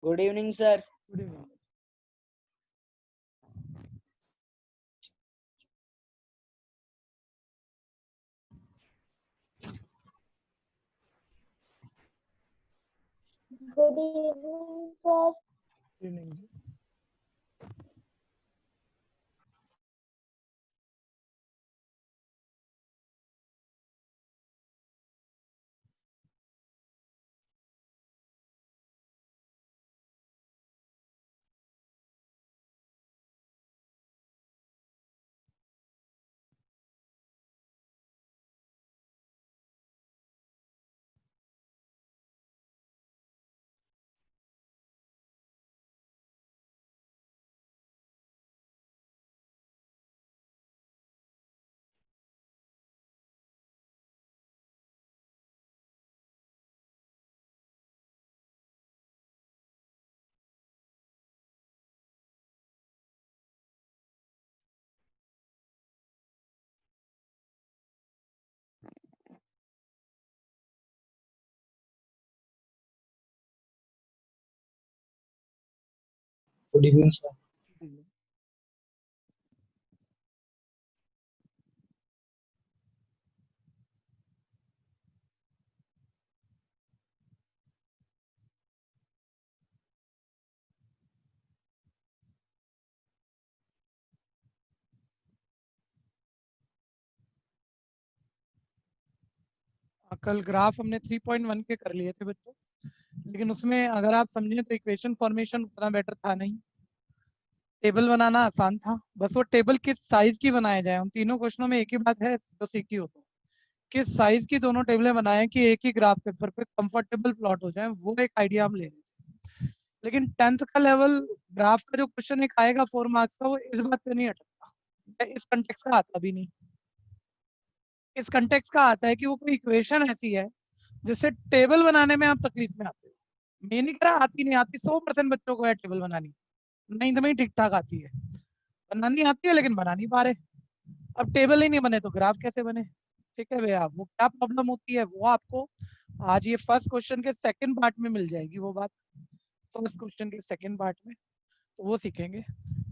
Good evening sir. Good evening. Good evening sir. Good evening. Good evening sir. कल graph हमने 3.1 के कर लिए थे बच्चों, लेकिन उसमें अगर आप समझें तो इक्वेशन फॉर्मेशन उतना बेटर था नहीं। टेबल बनाना आसान था, बस वो टेबल किस साइज की बनाया जाए। उन तीनों क्वेश्चनों में एक ही बात है जो सीखी हो, तो किस साइज की दोनों टेबलें बनाएं कि एक ही ग्राफ पेपर पे कंफर्टेबल प्लॉट हो जाए, वो एक आइडिया हम ले रहे थे। लेकिन 10th का लेवल ग्राफ का जो क्वेश्चन एक आएगा 4 मार्क्स का, वो इस बात पे नहीं अटकता, इस कंटेक्स्ट का आता भी नहीं। इस कंटेक्स्ट का आता है कि वो कोई इक्वेशन ऐसी है जिससे टेबल बनाने में आप तकलीफ में आते हो। मैं नहीं कह रहा आती नहीं आती, 100% बच्चों को है टेबल बनानी, नहीं तो ठीक ठाक आती है, बनानी आती है लेकिन बना नहीं पा रहे। अब टेबल ही नहीं बने तो ग्राफ कैसे बने? ठीक है भैया, वो क्या प्रॉब्लम होती है वो आपको आज ये फर्स्ट क्वेश्चन के सेकंड पार्ट में मिल जाएगी। वो बात फर्स्ट क्वेश्चन के सेकंड पार्ट में तो वो सीखेंगे।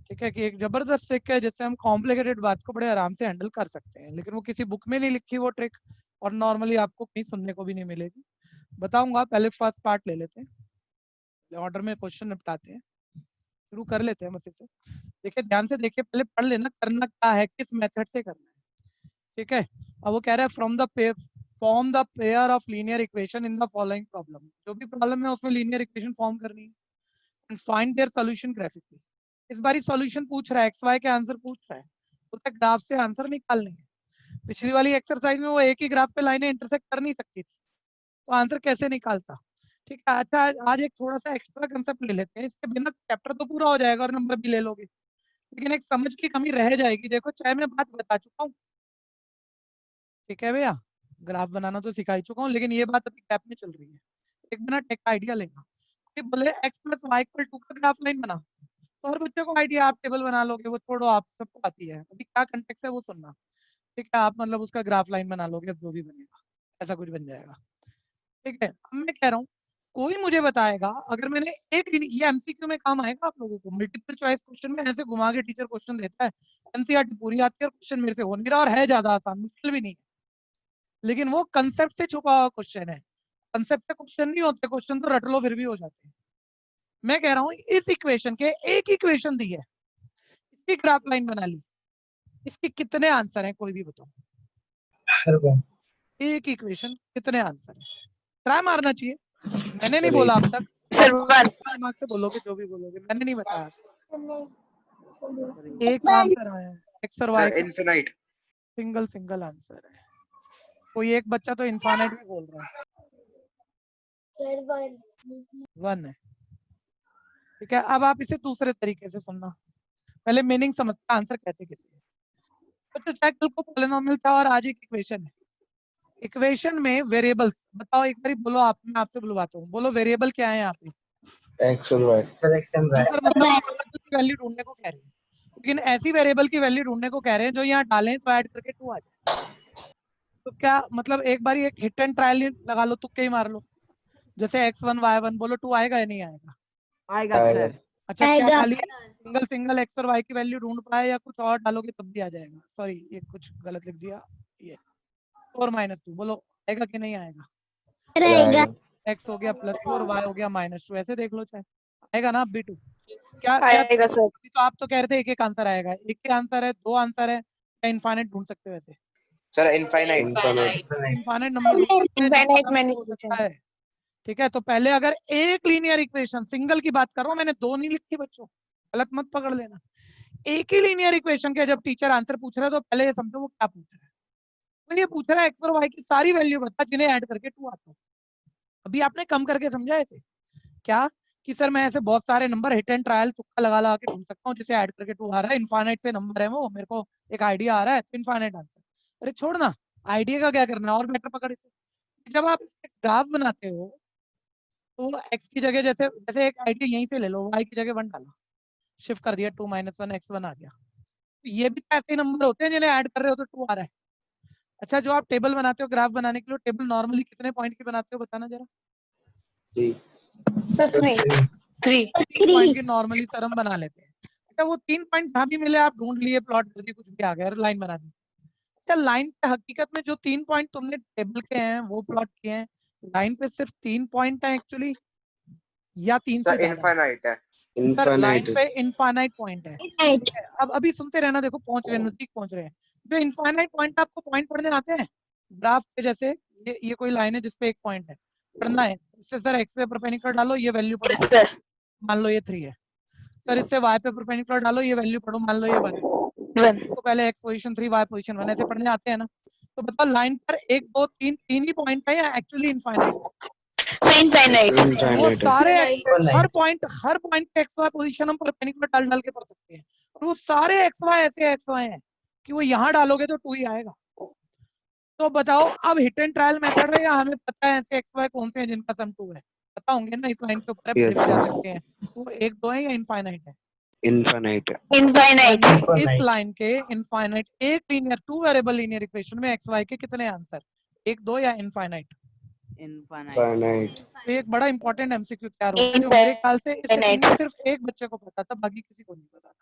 ठीक है, कि एक जबरदस्त ट्रिक है जिससे हम कॉम्प्लिकेटेड बात को बड़े आराम से हैंडल कर सकते हैं, लेकिन वो किसी बुक में नहीं लिखी वो ट्रिक, और नॉर्मली आपको कहीं सुनने को भी नहीं मिलेगी। बताऊंगा, पहले फर्स्ट पार्ट ले लेते हैं, ऑर्डर में क्वेश्चन निपटाते हैं, शुरू कर लेते हैं बस इसे। देखिए ध्यान से देखिए, पहले पढ़ लेना करना क्या है, किस मेथड से करना है। ठीक है, अब वो कह रहा है form the pair of linear equation in the following problem. जो भी प्रॉब्लम है उसमें लीनियर इक्वेशन फॉर्म करनी है and find their solution graphically. इस बारी सॉल्यूशन पूछ रहा है, एक्स वाई के आंसर पूछ रहा है, तो क्या ग्राफ से आंसर निकालने हैं। पिछली वाली एक्सरसाइज में वो एक ही ग्राफ पे लाइनें इंटरसेक्ट कर नहीं सकती थी, तो आंसर कैसे निकालता। ठीक है, अच्छा आज एक थोड़ा सा एक्स्ट्रा कंसेप्ट ले लेते हैं, इसके बिना चैप्टर तो पूरा हो जाएगा और नंबर भी ले लोगे, लेकिन एक समझ की कमी रह जाएगी। देखो चाहे मैं बात बता चुका हूँ, ठीक है भैया, ग्राफ बनाना तो सिखा ही चुका हूँ, लेकिन ये बात अभी गैप में चल रही है। एक मिनट एक आइडिया लेना कि बोले x plus y equal to का ग्राफ लाइन बना, तो हर बच्चे को आइडिया, आप टेबल बना लोगे, वो छोड़ो, आप सबको आती है, अभी क्या कंटेक्स्ट है वो सुनना। ठीक है, आप मतलब उसका ग्राफ लाइन बना लोगे, अब जो भी बनेगा ऐसा कुछ बन जाएगा। ठीक है, अब मैं कह रहा हूँ कोई मुझे बताएगा, अगर मैंने एक ये एमसीक्यू में काम आएगा आप लोगों को, मल्टीपल चॉइस क्वेश्चन में ऐसे घुमा के टीचर क्वेश्चन देता है, एनसीईआरटी पूरी आती है और क्वेश्चन मेरे से हो नहीं रहा, और है ज्यादा आसान, मुश्किल भी नहीं है, लेकिन वो कंसेप्ट से छुपा हुआ क्वेश्चन है। कंसेप्ट से क्वेश्चन नहीं होते, क्वेश्चन तो रट लो फिर भी हो जाते हैं। मैं कह रहा हूँ इस इक्वेशन के एक इक्वेशन दी है, इसकी ग्राफ लाइन बना ली, इसके कितने आंसर हैं कोई भी बताओ। सर एक इक्वेशन कितने आंसर है, ट्राई मारना चाहिए। मैंने नहीं बोला अब तक, सर दिमाग से बोलोगे जो भी बोलोगे, मैंने नहीं बताया। एक आंसर आया है, एक्स और y infinite, single single answer है। कोई एक बच्चा तो इनफाइनाइट भी बोल रहा है, सर वन है। ठीक है, अब आप इसे दूसरे तरीके से सुनना, पहले मीनिंग समझते, आंसर कहते किसे। तो चाहे कल को पॉलिनोमियल था और आज एक इक्वेशन है, इक्वेशन में वेरिएबल्स बताओ एक बार बोलो, आप मैं आपसे बुलवाता हूँ, बोलो वेरिएबल क्या है यहाँ पे। एक्स और y. Sir x and y. Variable की वैल्यू ढूंढने को कह रहे हैं, लेकिन ऐसी वेरिएबल की वैल्यू ढूंढने को कह रहे हैं जो यहाँ डालें तो ऐड करके 2 आ जाए। तो क्या मतलब, एक बार एक हिट एंड ट्रायल लगा लो, तुक्के ही मार लो, जैसे x1 y1 बोलो 2 आएगा या नहीं आएगा। आएगा आएगा। सर। अच्छा, क्या आएगा। खाली सिंगल सिंगल एक्स और वाई की वैल्यू ढूंढ पाए या कुछ और डालोगे तब भी आ जाएगा? सॉरी, ये कुछ गलत लिख दिया। ये 4 - 2, बोलो आएगा कि नहीं आएगा? रहेगा। एक्स हो गया +4, वाई हो गया -2, ऐसे देख लो चाहे, आएगा ना? अब भी 2 क्या क्या आएगा सर। अभी तो आप तो कह रहे थे एक एक आंसर आएगा, एक ही आंसर है, 2 आंसर है, क्या इनफाइनाइट ढूंढ सकते हो ऐसे? Sir infinite. इनफाइनाइट नंबर ढूंढ सकते हैं इनफाइनाइट जिसका मैंने हो पूछा। सकता है। ठीक है, तो पहले अगर एक लीनियर इक्वेशन, सिंगल की बात कर रहा हूं मैंने, 2 नहीं लिखी बच्चों, गलत मत पकड़ लेना। एक ही लीनियर इक्वेशन के जब टीचर आंसर पूछ रहा है तो पहले ये समझो वो क्या पूछ रहा है। तो ये पूछ रहा है एक्स और वाई की सारी वैल्यू बता जिन्हें ऐड करके 2 आता है। अभी आपने कम करके समझा ऐसे क्या कि सर मैं ऐसे बहुत सारे नंबर हिट एंड ट्रायल तुक्का लगा लगा के ढूंढ सकता हूँ जिसे ऐड करके 2 आ रहा है, इनफाइनाइट से नंबर है वो, मेरे को एक आइडिया आ रहा है तो इनफाइनाइट आंसर। अरे छोड़ ना, आइडिया का क्या करना है, और बेटर पकड़ इसे। जब आप इसके ग्राफ बनाते हो तो एक्स की जगह जैसे जैसे एक आइडिया यहीं से ले लो, वाई की जगह 1 डाला, शिफ्ट कर दिया, 2 - 1 x1 आ गया। तो ये भी तो ऐसे नंबर होते हैं जिन्हें ऐड कर रहे हो तो 2 आ रहा है। अच्छा, जो आप टेबल बनाते हो ग्राफ बनाने के लिए, टेबल नॉर्मली कितने पॉइंट की बनाते हो बताना जरा? सर 3 3 पॉइंट की नॉर्मली सर हम बना लेते हैं। अच्छा, वो 3 पॉइंट जहां भी मिले आप ढूंढ लिए, प्लॉट कर दिए, कुछ भी आ गया, लाइन बना दी। अच्छा, लाइन पे हकीकत में जो 3 पॉइंट तुमने टेबल के हैं वो प्लॉट किए हैं, लाइन पे सिर्फ 3 पॉइंट है एक्चुअली या 3 से सर ज्यादा? इनफाइनाइट है। सर लाइन पे इनफाइनाइट पॉइंट है। ठीक है, अब अभी सुनते रहना, देखो पहुंच रहे हैं, नजदीक पहुंच रहे हैं। जो इनफाइनाइट पॉइंट, आपको पॉइंट पढ़ने आते हैं ग्राफ के जैसे? ये कोई लाइन है जिसपे एक पॉइंट है, पढ़ना है इससे सर एक्स पे परपेंडिकुलर डालो, ये वैल्यू पढ़ो, सर मान लो ये 3 है। सर इससे वाई पे परपेंडिकुलर डालो, ये वैल्यू पढ़ो, मान लो ये 1 है। 1 तो पहले एक्स पोजीशन 3, वाई पोजीशन 1, ऐसे पढ़ने आते हैं ना? तो बताओ लाइन पर 1 2 3 3 ही पॉइंट है या एक्चुअली इनफाइनाइट? इनफाइनाइट वो सारे हर पॉइंट पे एक्स वाई पोजीशन हम परपेंडिकुलर डाल डाल के पढ़ सकते हैं, और वो सारे एक्स वाई ऐसे एक्स वाई हैं कि वो यहाँ डालोगे तो 2 ही आएगा। तो बताओ अब हिट एंड ट्रायल मेथड है या हमें पता है ऐसे एक्स वाई कौन से हैं जिनका सम 2 है? पता होंगे ना, इस लाइन के ऊपर पढ़े भी जा सकते हैं। तो 1 2 है या इनफाइनाइट है? इनफाइनाइट यानी इस लाइन के इनफाइनाइट, एक लीनियर 2 वेरिएबल लीनियर इक्वेशन में एक्स वाई के कितने आंसर, 1 2 या इनफाइनाइट? इनफाइनाइट। तो ये एक बड़ा इंपॉर्टेंट एमसीक्यू तैयार होता है जो मेरे ख्याल से इस सेटिंग में सिर्फ एक बच्चे को पता था, बाकी किसी को नहीं पता था।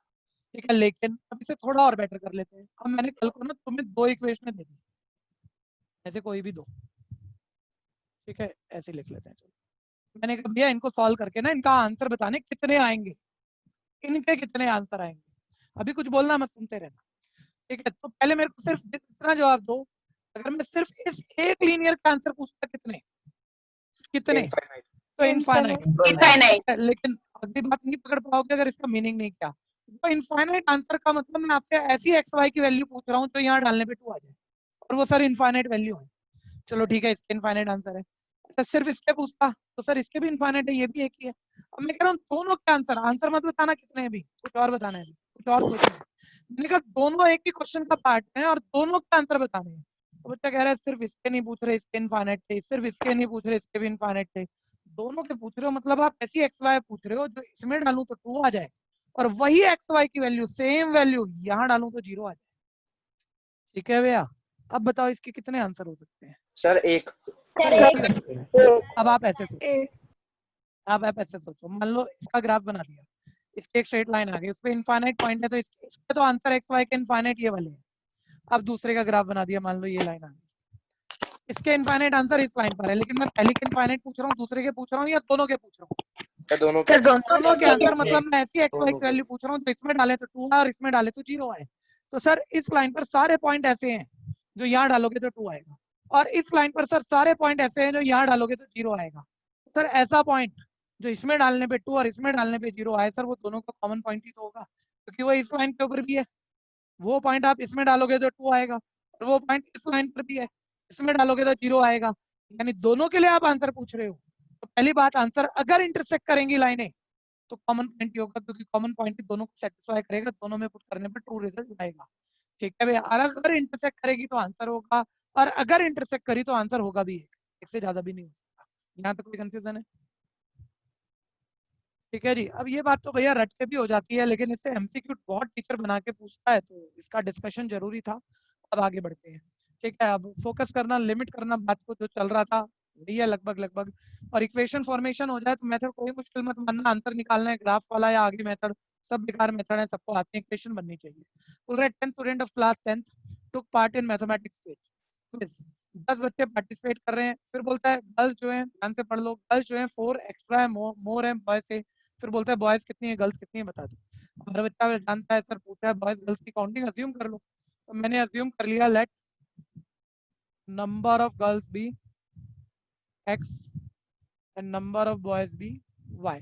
ठीक है, लेकिन अब इसे थोड़ा और बेटर कर लेते हैं। अब मैंने कल को ना तुम्हें 2 इक्वेशन दे दी, ऐसे कोई भी 2, ठीक है, ऐसे लिख लेते हैं। चलो, मैंने कहा भैया इनको सॉल्व करके ना इनका आंसर बताने कितने आएंगे, इनके कितने आंसर आएंगे। अभी कुछ बोलना मत, सुनते रहना। ठीक है, तो पहले मेरे को सिर्फ इतना जवाब दो, अगर मैं सिर्फ इस एक लीनियर का आंसर पूछता कितने कितने, तो इनफाइनाइट। लेकिन अगली बात नहीं पकड़ पाओगे अगर इसका मीनिंग नहीं किया। तो इनफाइनाइट आंसर का मतलब मैं आपसे ऐसी एक्स वाई की वैल्यू पूछ रहा हूँ तो यहाँ डालने पे 2 आ जाए, और वो सर इनफाइनाइट वैल्यू है। चलो ठीक है, इसके इनफाइनाइट आंसर है। तो सिर्फ इसके पूछता तो सर इसके भी इनफाइनाइट है, ये भी एक ही है। अब मैं कह रहा हूँ दोनों के आंसर, आंसर मत बताना कितने हैं, भी कुछ और बताना है, कुछ और सोचना है। मैंने कहा दोनों एक ही क्वेश्चन का पार्ट है और दोनों के आंसर बताने हैं। तो बच्चा कह रहा है सिर्फ इसके नहीं पूछ रहे, इसके इनफाइनाइट थे, सिर्फ इसके नहीं पूछ रहे, इसके भी इनफाइनाइट थे, दोनों के पूछ रहे हो। मतलब आप ऐसी एक्स वाई पूछ रहे हो जो इसमें डालूं तो 2 आ जाए, और वही एक्स वाई की वैल्यू, सेम वैल्यू यहाँ डालूं तो 0 आ जाए। ठीक है भैया, अब बताओ इसके कितने आंसर हो सकते हैं? सर एक। अब आप ऐसे सोचो, आप ऐसे सोचो, मान लो इसका ग्राफ बना दिया, इसकी एक स्ट्रेट लाइन आ गई, उसपे इनफाइनाइट पॉइंट है, तो इसके तो आंसर एक्स वाई के इनफाइनाइट ये वाले हैं। अब दूसरे का ग्राफ बना दिया, मान लो ये लाइन आ गई, इसके इनफाइनाइट आंसर इस लाइन पर है, लेकिन मैं पहले के इनफाइनाइट पूछ रहा हूँ, दूसरे के पूछ रहा हूँ, या दोनों के पूछ रहा हूँ? दोनों के आंसर, मतलब मैं ऐसी एक्स वाई की वैल्यू पूछ रहा हूँ तो इसमें डाले तो 2 आए और इसमें डाले तो 0 आए। तो सर इस लाइन पर सारे पॉइंट ऐसे हैं जो यहाँ डालोगे तो 2 आएगा, और इस लाइन पर सर सारे पॉइंट ऐसे हैं जो यहाँ डालोगे तो 0 आएगा। सर ऐसा पॉइंट जो इसमें डालने पे 2 और इसमें डालने पे 0 आए, सर वो दोनों का कॉमन पॉइंट ही तो होगा, क्योंकि वो इस लाइन के ऊपर भी है। वो पॉइंट आप इसमें डालोगे तो 2 आएगा, और वो पॉइंट इस लाइन पर भी है, इसमें डालोगे तो 0 आएगा। यानी दोनों के लिए आप आंसर पूछ रहे हो, तो पहली बात, आंसर अगर इंटरसेक्ट करेंगी लाइनें तो कॉमन पॉइंट ही होगा, क्योंकि कॉमन पॉइंट ही दोनों को सेटिस्फाई करेगा, दोनों में पुट करने पर ट्रू रिजल्ट आएगा। ठीक है भैया, और अगर इंटरसेक्ट करेगी तो आंसर होगा, और अगर इंटरसेक्ट करी तो आंसर होगा भी एक से ज्यादा भी नहीं हो सकता। यहाँ तक कोई कंफ्यूजन है? ठीक है जी, अब ये बात तो भैया रट के भी हो जाती है, लेकिन इससे एमसीक्यू बहुत टीचर बना के पूछता है, तो इसका डिस्कशन जरूरी था। अब आगे बढ़ते हैं। ठीक है, अब फोकस करना, लिमिट करना बात को, जो चल रहा था वही है लगभग लगभग। और इक्वेशन फॉर्मेशन हो जाए तो मेथड कोई मुश्किल मत मानना, आंसर निकालना है ग्राफ वाला या आगे मेथड, सब बेकार मेथड है, सबको आते हैं, इक्वेशन बननी चाहिए। बोल रहे 10 student of class 10th took part in mathematics quiz, 10 बच्चे पार्टिसिपेट कर रहे हैं। फिर बोलता है गर्ल्स जो है, ध्यान से पढ़ लो, गर्ल्स जो है 4 एक्स्ट्रा है, मोर है बॉयज से। फिर बोलता है बॉयज कितनी है, गर्ल्स कितनी है, बता दो। हमारा बच्चा जानता है, सर पूछा है बॉयज गर्ल्स की काउंटिंग अज्यूम कर लो, तो मैंने अज्यूम कर लिया, let number of girls be x and number of boys be y।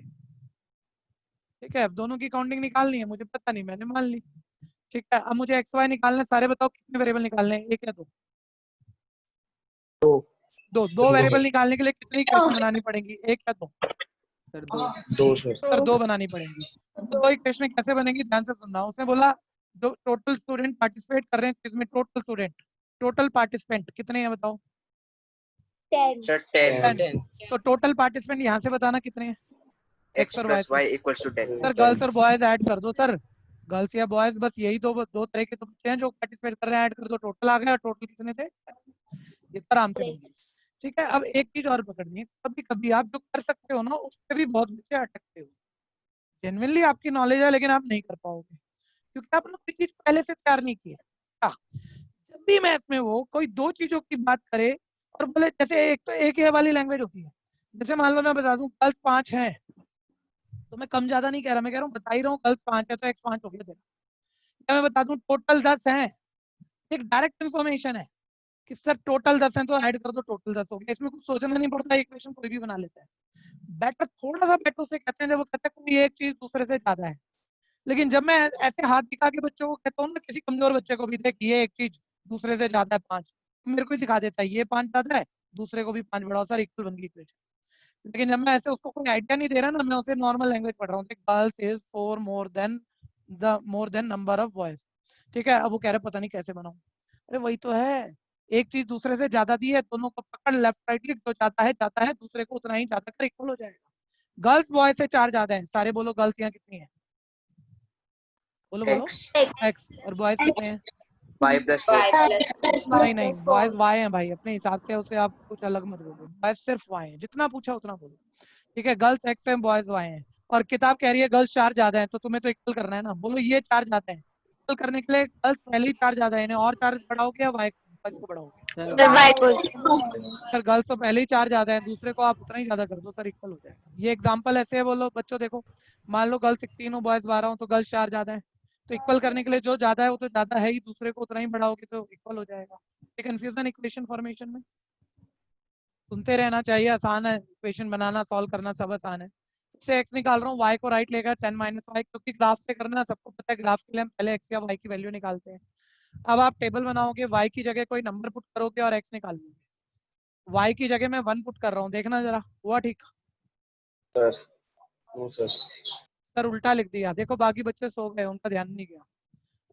ठीक है, अब दोनों की काउंटिंग निकालनी है, मुझे पता नहीं, मैंने मान ली। ठीक है, अब मुझे एक्स वाई निकालना है, सारे बताओ कितने वेरिएबल निकालने हैं, एक या दो? दो वेरिएबल निकालने के लिए कितनी इक्वेशन बनानी पड़ेगी, एक या दो? सर 2। 2 सर। सर 2 बनानी पड़ेंगी। तो 2 इक्वेशन कैसे बनेगी, ध्यान से सुनना। उसने बोला जो टोटल स्टूडेंट पार्टिसिपेट कर रहे हैं, किसमें टोटल स्टूडेंट, टोटल पार्टिसिपेंट कितने हैं बताओ? 10. Sir, 10. 10। तो टोटल पार्टिसिपेंट यहाँ से बताना कितने हैं, X एक्स और plus वाई Y से। equals to 10. सर गर्ल्स और बॉयज ऐड कर दो, सर गर्ल्स या बॉयज बस यही दो तरह के तो बच्चे हैं जो पार्टिसिपेट कर रहे हैं, ऐड कर दो, टोटल आ गया। टोटल कितने थे, ये आराम से बन गया। ठीक है, अब एक चीज और पकड़नी है, कभी कभी आप जो कर सकते हो ना उससे भी बहुत बच्चे अटकते हो। जेन्युइनली आपकी नॉलेज है लेकिन आप नहीं कर पाओगे क्योंकि आपने कोई चीज पहले से तैयार नहीं की है। जब भी मैथ्स में वो कोई दो चीजों की बात करे और बोले, जैसे एक तो एक ये वाली लैंग्वेज होती है, जैसे मान लो मैं बता दूं गर्ल्स 5 हैं, तो मैं कम ज्यादा नहीं कह रहा, मैं कह रहा हूँ बता ही रहा हूँ गर्ल्स 5 है तो x 5 हो गया तेरा। या मैं बता दूं टोटल 10 हैं, एक डायरेक्ट इन्फॉर्मेशन है कि सर टोटल 10 हैं तो ऐड कर दो, टोटल 10 हो गया, इसमें कुछ सोचना नहीं पड़ता, इक्वेशन कोई भी बना लेता है। बेटर थोड़ा सा बेटर से कहते हैं जब वो कहते हैं कोई एक चीज दूसरे से ज्यादा है। लेकिन जब मैं ऐसे हाथ दिखा के बच्चों को कहता हूँ ना, किसी कमजोर बच्चे को भी, देख ये एक चीज दूसरे से ज्यादा है 5, मेरे को ही सिखा देता है ये 5 ज्यादा है, दूसरे को भी 5 बढ़ाओ, सर इक्वल बन गई इक्वेशन। लेकिन जब मैं ऐसे उसको कोई आइडिया नहीं दे रहा ना, मैं उसे नॉर्मल लैंग्वेज पढ़ रहा हूँ, girls is 4 more than number of boys. ठीक है, अब वो कह रहे पता नहीं कैसे बनाऊं, अरे वही तो है, एक चीज दूसरे से ज्यादा दी है, दोनों को पकड़ लेफ्ट राइट लिख दो, जाता है दूसरे को उतना ही ज्यादा कर, इक्वल हो जाएगा। गर्ल्स बॉय से 4 ज्यादा है, सारे बोलो गर्ल्स यहाँ कितनी है, बोलो बोलो X. एक्स, और बॉयज कितने हैं? Y plus 4. नहीं नहीं, बॉयज वाई हैं भाई, अपने हिसाब से उसे आप कुछ अलग मत बोलो, बॉयज सिर्फ वाई हैं, जितना पूछा उतना बोलो। ठीक है, गर्ल्स एक्स है, बॉयज वाई हैं, और किताब कह रही है गर्ल्स 4 ज्यादा है, तो तुम्हें तो इक्वल करना है ना, बोलो ये 4 ज्यादा है, इक्वल करने के लिए गर्ल्स पहले ही 4 ज्यादा है, इन्हें और 4 बढ़ाओगे या वाई बॉयज को बढ़ाओगे? Sir, Y को। सर गर्ल्स तो पहले ही 4 ज्यादा है, दूसरे को आप उतना ही ज्यादा कर दो, सर इक्वल हो जाएगा। ये एग्जांपल ऐसे है, बोलो बच्चों देखो, मान लो गर्ल्स 16 हो बॉयज 12 हो, तो गर्ल्स 4 ज्यादा है, तो इक्वल करने के लिए जो ज्यादा है वो तो ज्यादा है ही, दूसरे को उतना ही बढ़ाओगे तो इक्वल हो जाएगा। ये कंफ्यूजन इक्वेशन फॉर्मेशन में सुनते रहना चाहिए, आसान है इक्वेशन बनाना, सॉल्व करना सब आसान है। इससे x निकाल रहा हूँ, y को राइट लेकर 10 माइनस वाई, क्योंकि ग्राफ से करना सबको पता है, ग्राफ के लिए हम पहले x या y की वैल्यू निकालते हैं। अब आप टेबल बनाओगे, y की जगह कोई नंबर पुट करोगे और x निकाल लोगे। y की जगह मैं 1 पुट कर रहा हूँ, देखना जरा हुआ ठीक? Sir no sir. सर उल्टा लिख दिया, देखो बाकी बच्चे सो गए, उनका ध्यान नहीं गया,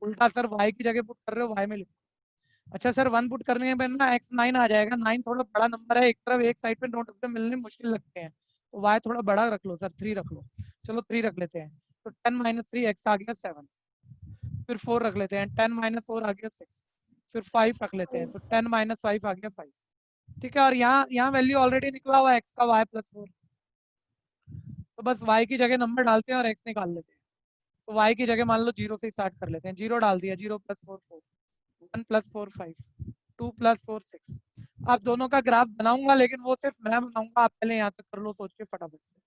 उल्टा सर y की जगह पुट कर रहे हो, y में लिखो। अच्छा सर 1 पुट करने में ना x 9 आ जाएगा, 9 थोड़ा बड़ा नंबर है, एक तरफ एक साइड पे नोट पे मिलने मुश्किल लगते हैं, तो y थोड़ा बड़ा रख लो सर, 3 रख लो, चलो 3 रख लेते हैं, तो 10 माइनस 3 x आ गया 7, फिर 4 रख लेते हैं, 10 माइनस 4 आ गया 6, फिर 5 रख लेते हैं, तो 10 माइनस 5 आ गया 5। ठीक है, और यहाँ वैल्यू ऑलरेडी निकला हुआ है x का, y प्लस 4, तो बस y की जगह नंबर डालते हैं और x निकाल लेते हैं। तो y की जगह मान लो 0 से स्टार्ट कर लेते हैं, 0 डाल दिया, 0 प्लस 4 4, 1 प्लस 4 5, 2 प्लस 4 6। आप दोनों का ग्राफ बनाऊंगा लेकिन वो सिर्फ मैं बनाऊंगा, आप पहले यहाँ तक कर लो सोच के फटाफट से।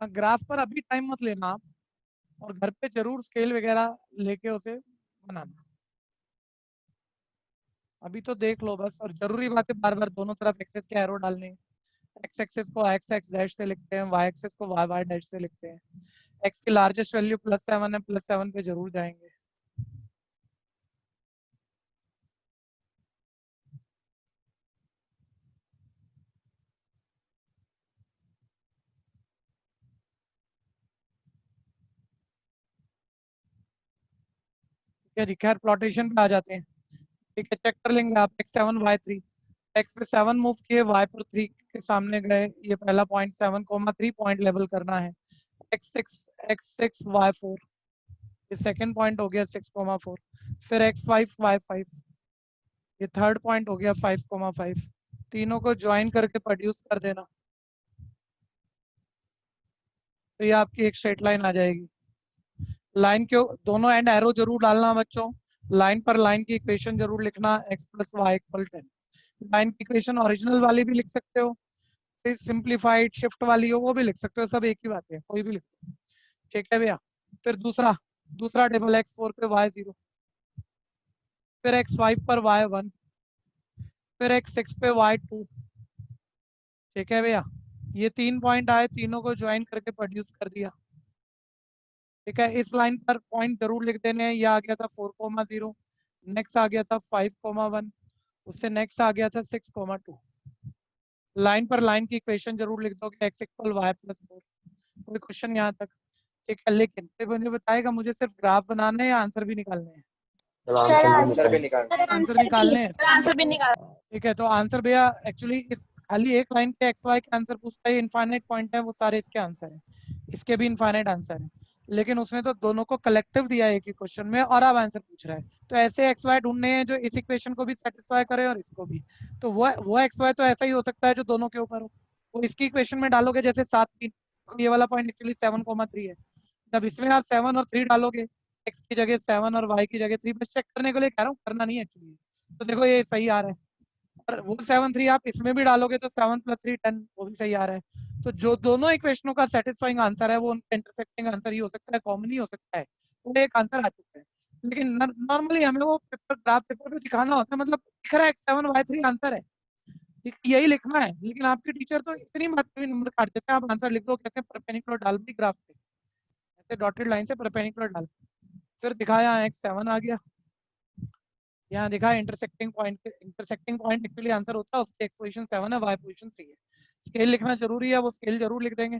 ग्राफ पर अभी टाइम मत लेना आप, और घर पे जरूर स्केल वगैरह लेके उसे बनाना। अभी तो देख लो बस, और जरूरी बात है बार बार दोनों तरफ एक्सेस के एरो डालने, एक्स एक्सिस को एक्स एक्स डैश से लिखते हैं, वाई एक्सिस को वाई वाई डैश से लिखते हैं। एक्स की लार्जेस्ट वैल्यू +7 है, +7 पे जरूर जाएंगे। खैर प्लॉटेशन पे आ जाते हैं। ठीक है, चेक कर लेंगे आप। x7 y3, x पे 7 मूव किए, y पर 3 के सामने गए। ये पहला पॉइंट 7,3 पॉइंट लेवल करना है। x6 y4, ये सेकंड पॉइंट हो गया 6,4। फिर x5 y5, ये थर्ड पॉइंट हो गया 5,5। तीनों को ज्वाइन करके प्रोड्यूस कर देना, तो ये आपकी एक स्ट्रेट लाइन आ जाएगी। लाइन के दोनों एंड एरो जरूर डालना बच्चों। लाइन पर लाइन की इक्वेशन जरूर लिखना, x + y = 10। लाइन की इक्वेशन ओरिजिनल वाली भी लिख सकते हो, सिंप्लीफाइड शिफ्ट वाली हो वो भी लिख सकते हो, सब एक ही बात है, कोई भी लिख सकते हो। ठीक है भैया। फिर दूसरा टेबल x4 पे y0, फिर x5 पर y1, फिर x6 पे y2। ठीक है भैया, ये 3 पॉइंट आए, तीनों को ज्वाइन करके प्रोड्यूस कर दिया। ठीक है, इस लाइन पर पॉइंट जरूर लिख देने हैं। ये आ गया था 4,0, नेक्स्ट आ गया था 5,1, उससे नेक्स्ट आ गया था 6,2। लाइन पर लाइन की इक्वेशन जरूर लिख दो कि x = y + 4। कोई क्वेश्चन यहाँ तक? ठीक है, लेकिन फिर मुझे बताएगा मुझे सिर्फ ग्राफ बनाने हैं या आंसर भी निकालने हैं? सर आंसर भी निकाल। आंसर निकालने हैं। आंसर भी निकाल। ठीक है, तो आंसर भैया एक्चुअली इस खाली एक लाइन के एक्स वाई के आंसर पूछता है, इनफाइनाइट पॉइंट है, वो सारे इसके आंसर हैं। इसके भी इनफाइनाइट आंसर है, लेकिन उसने तो दोनों को कलेक्टिव दिया है एक ही क्वेश्चन में, और अब आंसर पूछ रहा है। तो ऐसे एक्स वाई ढूंढने हैं जो इस इक्वेशन को भी सेटिस्फाई करे और इसको भी। तो वो एक्स वाई तो ऐसा ही हो सकता है जो दोनों के ऊपर हो। वो इसकी इक्वेशन में डालोगे जैसे 7,3, ये वाला पॉइंट एक्चुअली 7,3 है। जब इसमें आप 7 और 3 डालोगे, एक्स की जगह 7 और वाई की जगह 3, बस चेक करने के लिए कह रहा हूँ, करना नहीं है एक्चुअली। तो देखो ये सही आ रहा है। और वो 7,3 आप इसमें भी डालोगे तो 7 + 3 10, वो भी सही आ रहा है। तो जो दोनों इक्वेशनों का सेटिस्फाइंग आंसर है वो उनका इंटरसेक्टिंग आंसर ही हो सकता है, कॉमन ही हो सकता है। वो एक आंसर आ चुका है, लेकिन नॉर्मली हमें वो पेपर ग्राफ पेपर पे दिखाना होता है, मतलब दिख रहा है x7 y3 आंसर है, यही लिखना है। लेकिन आपके टीचर तो इतनी मात्रा में नंबर काट देते हैं, आप आंसर लिख दो कैसे परपेंडिकुलर डाल भी ग्राफ पे, ऐसे डॉटेड लाइन से परपेंडिकुलर डाल। फिर दिखाया x7 आ गया, यहाँ दिखा intersecting point. Intersecting point actually answer होता है, उसकी एक्स पोजीशन 7 है, वाई पोजीशन 3 है। स्केल लिखना जरूरी है, वो स्केल जरूर लिख देंगे।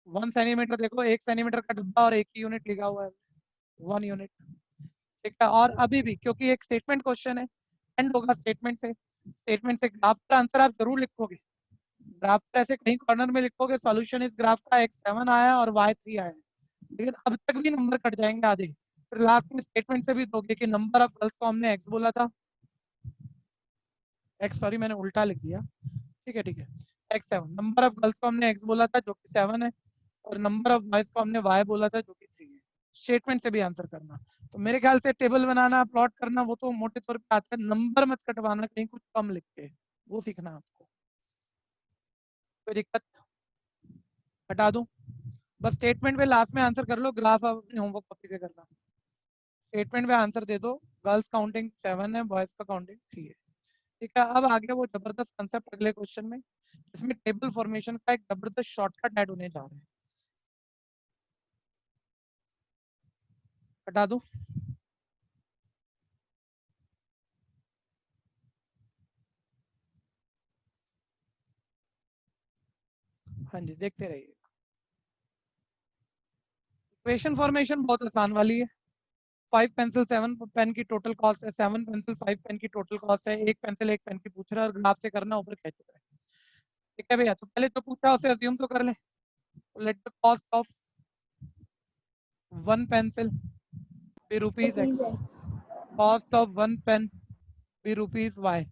1 सेंटीमीटर, देखो 1 सेंटीमीटर का डब्बा और 1 की यूनिट लिखा हुआ है, 1 यूनिट। ठीक है, और अभी भी क्योंकि एक स्टेटमेंट क्वेश्चन है, एंड होगा स्टेटमेंट से ग्राफ का आंसर आप जरूर लिखोगे। ग्राफ पर ऐसे कहीं कॉर्नर में लिखोगे सॉल्यूशन इस ग्राफ का x7 आया और y3 आया, लेकिन अब तक भी नंबर कट जाएंगे आधे। फिर लास्ट में स्टेटमेंट से भी दोगे कि नंबर ऑफ गर्ल्स को हमने x बोला था, x, सॉरी मैंने उल्टा लिख दिया। ठीक है x7, नंबर ऑफ गर्ल्स को हमने x बोला था जो कि 7 है, और नंबर ऑफ बॉयज को हमने y बोला था जो कि 3 है। स्टेटमेंट से भी आंसर करना। तो मेरे ख्याल से टेबल बनाना, प्लॉट करना, वो तो मोटे तौर पे आता है, नंबर मत कटवाना कहीं कुछ कम लिख के, वो सीखना आपको। कोई दिक्कत? हटा दूं? बस स्टेटमेंट पे लास्ट में आंसर कर लो, ग्राफ अपने होमवर्क कॉपी पे करना। स्टेटमेंट पे आंसर दे दो, गर्ल्स काउंटिंग 7 है, बॉयज का काउंटिंग 3 है। ठीक है, अब आ गया वो जबरदस्त कंसेप्ट अगले क्वेश्चन में, इसमें टेबल फॉर्मेशन का एक जबरदस्त शॉर्टकट ऐड होने जा रहा है। हटा दूं? हाँ जी, देखते रहिए। इक्वेशन फॉर्मेशन बहुत आसान वाली है। 5 पेंसिल 7 पेन की टोटल कॉस्ट है, 7 पेंसिल 5 पेन की टोटल कॉस्ट है, एक पेंसिल 1 पेन की पूछ रहा है, और ग्राफ से करना ऊपर कह चुका है। ठीक है भैया, तो पहले जो पूछा उसे अज्यूम तो कर ले। Let the cost of 1 pencil be rupees x, cost of 1 pen be rupees y।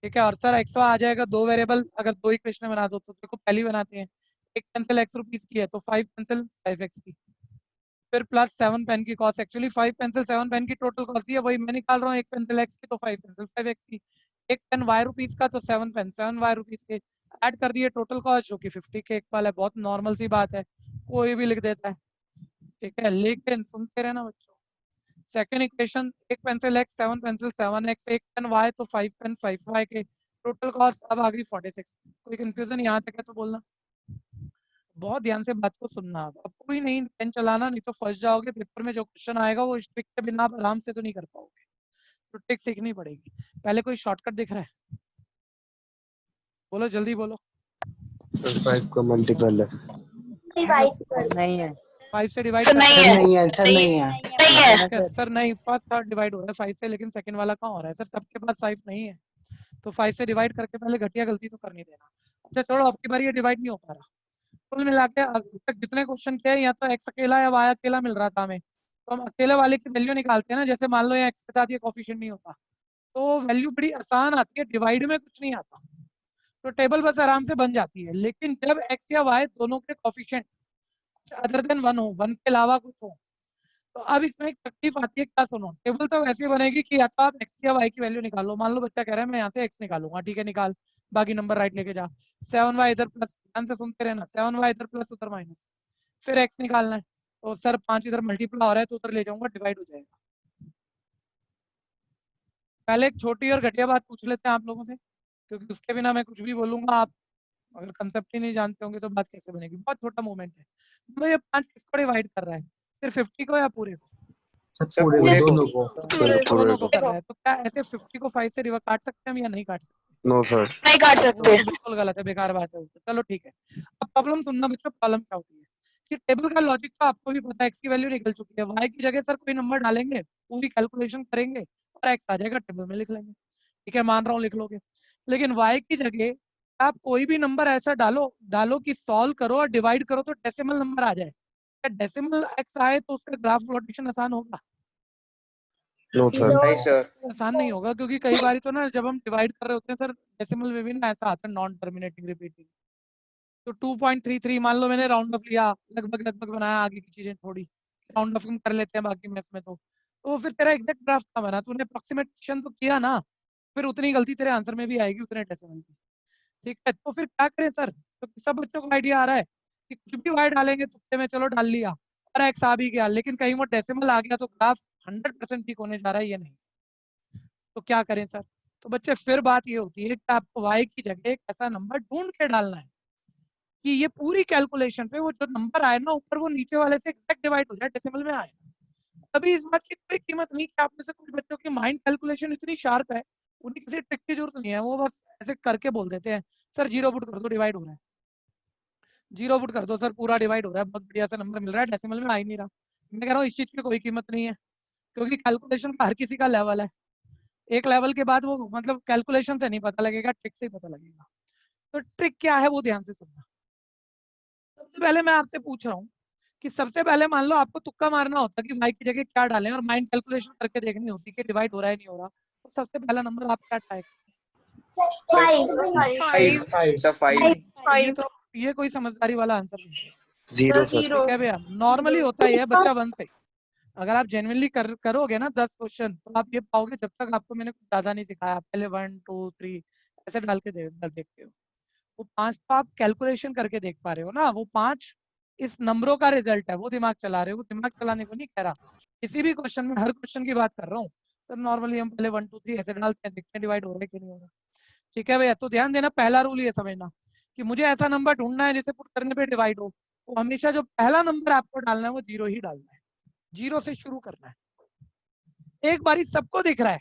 ठीक है, और सर एक्स आ जाएगा, दो वेरिएबल अगर दो इक्वेशन बना दो तो देखो पहली बनाते हैं। एक पेंसिल x रुपीस की है तो 5 पेंसिल 5x की, फिर प्लस 7 पेन की कॉस्ट। एक्चुअली 5 पेंसिल 7 पेन की टोटल कॉस्ट ही है, वही मैं निकाल रहा हूँ। एक पेंसिल x की तो 5 पेंसिल 5x की, एक पेन y रुपीस का तो 7 पेन 7 y रुपीस के, ऐड कर दिए टोटल कॉस्ट जो कि 50 के इक्वल है। बहुत नॉर्मल सी बात है, कोई भी लिख देता है। ठीक है, लेकिन सुनते रहना बच्चों। सेकेंड इक्वेशन, एक पेंसिल x 7 पेंसिल 7x, एक पेन y तो 5 पेन 5y के, टोटल कॉस्ट अब आ गई 46। कोई कंफ्यूजन यहाँ तक है तो बोलना। बहुत ध्यान से बात को सुनना। अब कोई नहीं पेन चलाना, नहीं तो फंस जाओगे। पेपर में जो क्वेश्चन आएगा वो ट्रिक के बिना आप आराम से तो नहीं कर पाओगे, तो ट्रिक सीखनी पड़ेगी। पहले कोई शॉर्टकट दिख रहा है? बोलो जल्दी बोलो। 5 का मल्टीपल है। डिवाइड कर नहीं है 5 से डिवाइड सर नहीं सर, है, नहीं है सर, नहीं है नहीं है। है सर। नहीं, फर्स्ट थर्ड डिवाइड हो रहा है 5 से, लेकिन सेकंड वाला कहाँ हो रहा है सर? सबके पास 5 नहीं है, तो 5 से डिवाइड करके पहले घटिया गलती तो करनी देना। अच्छा छोड़ो, अब की बार ये डिवाइड नहीं हो पा रहा। कुल मिला के अब तक जितने क्वेश्चन किए, या तो एक्स अकेला या वाई अकेला मिल रहा था हमें, तो हम अकेले वाले की वैल्यू निकालते हैं ना। जैसे मान लो ये एक्स के साथ ये कोफिशिएंट नहीं होता, तो वैल्यू बड़ी आसान आती है, डिवाइड में कुछ नहीं आता, तो टेबल बस आराम से बन जाती है। लेकिन जब एक्स या वाई दोनों के कोफिशिएंट अदर देन 1 हो, 1 के अलावा कुछ हो, तो अब इसमें एक तकलीफ आती है। क्या सुनो, टेबल तो वैसे बनेगी कि या तो आप एक्स या वाई की वैल्यू निकालो। मान लो बच्चा कह रहा है मैं यहाँ से एक्स निकालूंगा, ठीक है निकाल, बाकी नंबर राइट लेके जा। 7y इधर प्लस, ध्यान से सुनते रहना, 7y इधर प्लस उधर माइनस, फिर एक्स निकालना है। तो सर 5 इधर मल्टीप्लाई हो रहा है तो उधर ले जाऊंगा, डिवाइड हो जाएगा। पहले एक छोटी और घटिया बात पूछ लेते हैं आप लोगों से, क्योंकि उसके बिना मैं कुछ भी बोलूंगा, आप अगर कंसेप्ट ही नहीं जानते होंगे तो बात कैसे बनेगी। बहुत छोटा मूवमेंट है। तो ये 5 किसको डिवाइड कर रहा है? सिर्फ 50 को या पूरे को? सर पूरे दोनों को। दोनों को कर रहा है। तो क्या ऐसे 50 को 5 से काट सकते हैं हम या नहीं काट सकते? No sir. नहीं काट वो सकते। तो बिल्कुल गलत है, बेकार बात है। चलो ठीक है। अब प्रॉब्लम सुनना बच्चों, प्रॉब्लम क्या होती है कि टेबल का लॉजिक तो आपको भी पता है, एक्स की वैल्यू निकल चुकी है, वाई की जगह सर कोई नंबर डालेंगे, पूरी कैलकुलेशन करेंगे और एक्स आ जाएगा, टेबल में लिख लेंगे। ठीक है, मान रहा हूँ लिख लोगे। लेकिन वाई की जगह आप कोई भी नंबर ऐसा डालो कि सॉल्व करो और डिवाइड करो तो डेसिमल नंबर आ जाए। डेसिमल एक्स आए तो उसका ग्राफ प्लॉटेशन आसान होगा? No sir. नहीं सर। आसान नहीं होगा, क्योंकि कई बार तो ना जब हम डिवाइड कर रहे होते हैं सर, डेसिमल में भी ना ऐसा आता है नॉन टर्मिनेटिंग रिपीटिंग। तो 2.33 मान लो मैंने राउंड ऑफ लिया, लगभग लगभग बनाया, आगे की चीजें थोड़ी राउंड ऑफ कर लेते हैं बाकी मैथ्स में। तो फिर तेरा एग्जैक्ट ग्राफ का बना, तूने अप्रोक्सीमेशन तो किया ना, फिर उतनी गलती तेरे आंसर में भी आएगी, उतने डेसिमल की। ठीक है, तो फिर क्या करें सर? तो सब बच्चों को आइडिया आ रहा है कि कुछ भी वाई डालेंगे तुक्के में, चलो डाल लिया और एक्स आ भी गया, लेकिन कहीं वो डेसिमल आ गया तो ग्राफ 100% ठीक होने जा रहा है ये नहीं। तो क्या करें सर? तो बच्चे फिर बात ये होती है कि आपको वाई की जगह एक ऐसा नंबर ढूंढ के डालना है कि ये पूरी कैलकुलेशन पे वो जो नंबर आए ना ऊपर, वो नीचे वाले से एग्जैक्ट डिवाइड हो जाए, डेसिमल में आए। अभी इस बात की कोई कीमत नहीं कि आप में से कुछ बच्चों की माइंड कैलकुलेशन इतनी शार्प है, उन्हें किसी ट्रिक की जरूरत नहीं है, वो बस ऐसे करके बोल देते हैं सर जीरो पुट कर दो डिवाइड हो रहा है, जीरो पुट कर दो सर पूरा डिवाइड हो रहा है, बहुत बढ़िया सा नंबर मिल रहा है, डेसिमल में आ ही नहीं रहा। मैं कह रहा हूँ इस चीज की कोई कीमत नहीं है, क्योंकि कैलकुलेशन का हर किसी का लेवल है। एक लेवल के बाद वो मतलब कैलकुलेशन से नहीं पता लगेगा, ट्रिक से ही पता लगेगा। तो ट्रिक क्या है वो ध्यान से सुनना। सबसे पहले मैं आपसे पूछ रहा हूँ कि सबसे पहले मान लो आपको तुक्का मारना होता कि वाई की जगह क्या डालें, और माइंड कैलकुलेशन करके देखनी होती कि डिवाइड हो रहा है नहीं हो रहा, तो सबसे पहला नंबर आप क्या ट्राई सर 5। ये कोई समझदारी वाला आंसर नहीं है। 0 सर। ठीक है भैया, नॉर्मली होता ही है बच्चा 1 से। अगर आप जेन्युइनली करोगे ना 10 क्वेश्चन, तो आप ये पाओगे, जब तक आपको मैंने कुछ ज्यादा नहीं सिखाया, पहले 1 2 3 ऐसे डाल के देखते हो, वो 5 तो आप कैलकुलेशन करके देख पा रहे हो ना, वो 5 इस नंबरों का रिजल्ट है, वो दिमाग चला रहे हो। दिमाग चलाने को नहीं कह रहा, किसी भी क्वेश्चन में हर क्वेश्चन की बात कर रहा हूँ सर। नॉर्मली हम पहले 1 2 3 ऐसे डालते हैं, देखते हैं डिवाइड हो रहा है कि नहीं हो रहा। ठीक है भैया, तो ध्यान देना, पहला रूल ये समझना कि मुझे ऐसा नंबर ढूंढना है जिसे पुट करने पे डिवाइड हो, तो हमेशा जो पहला नंबर आपको डालना है वो 0 ही डालना है, 0 से शुरू करना है। एक बारी सबको दिख रहा है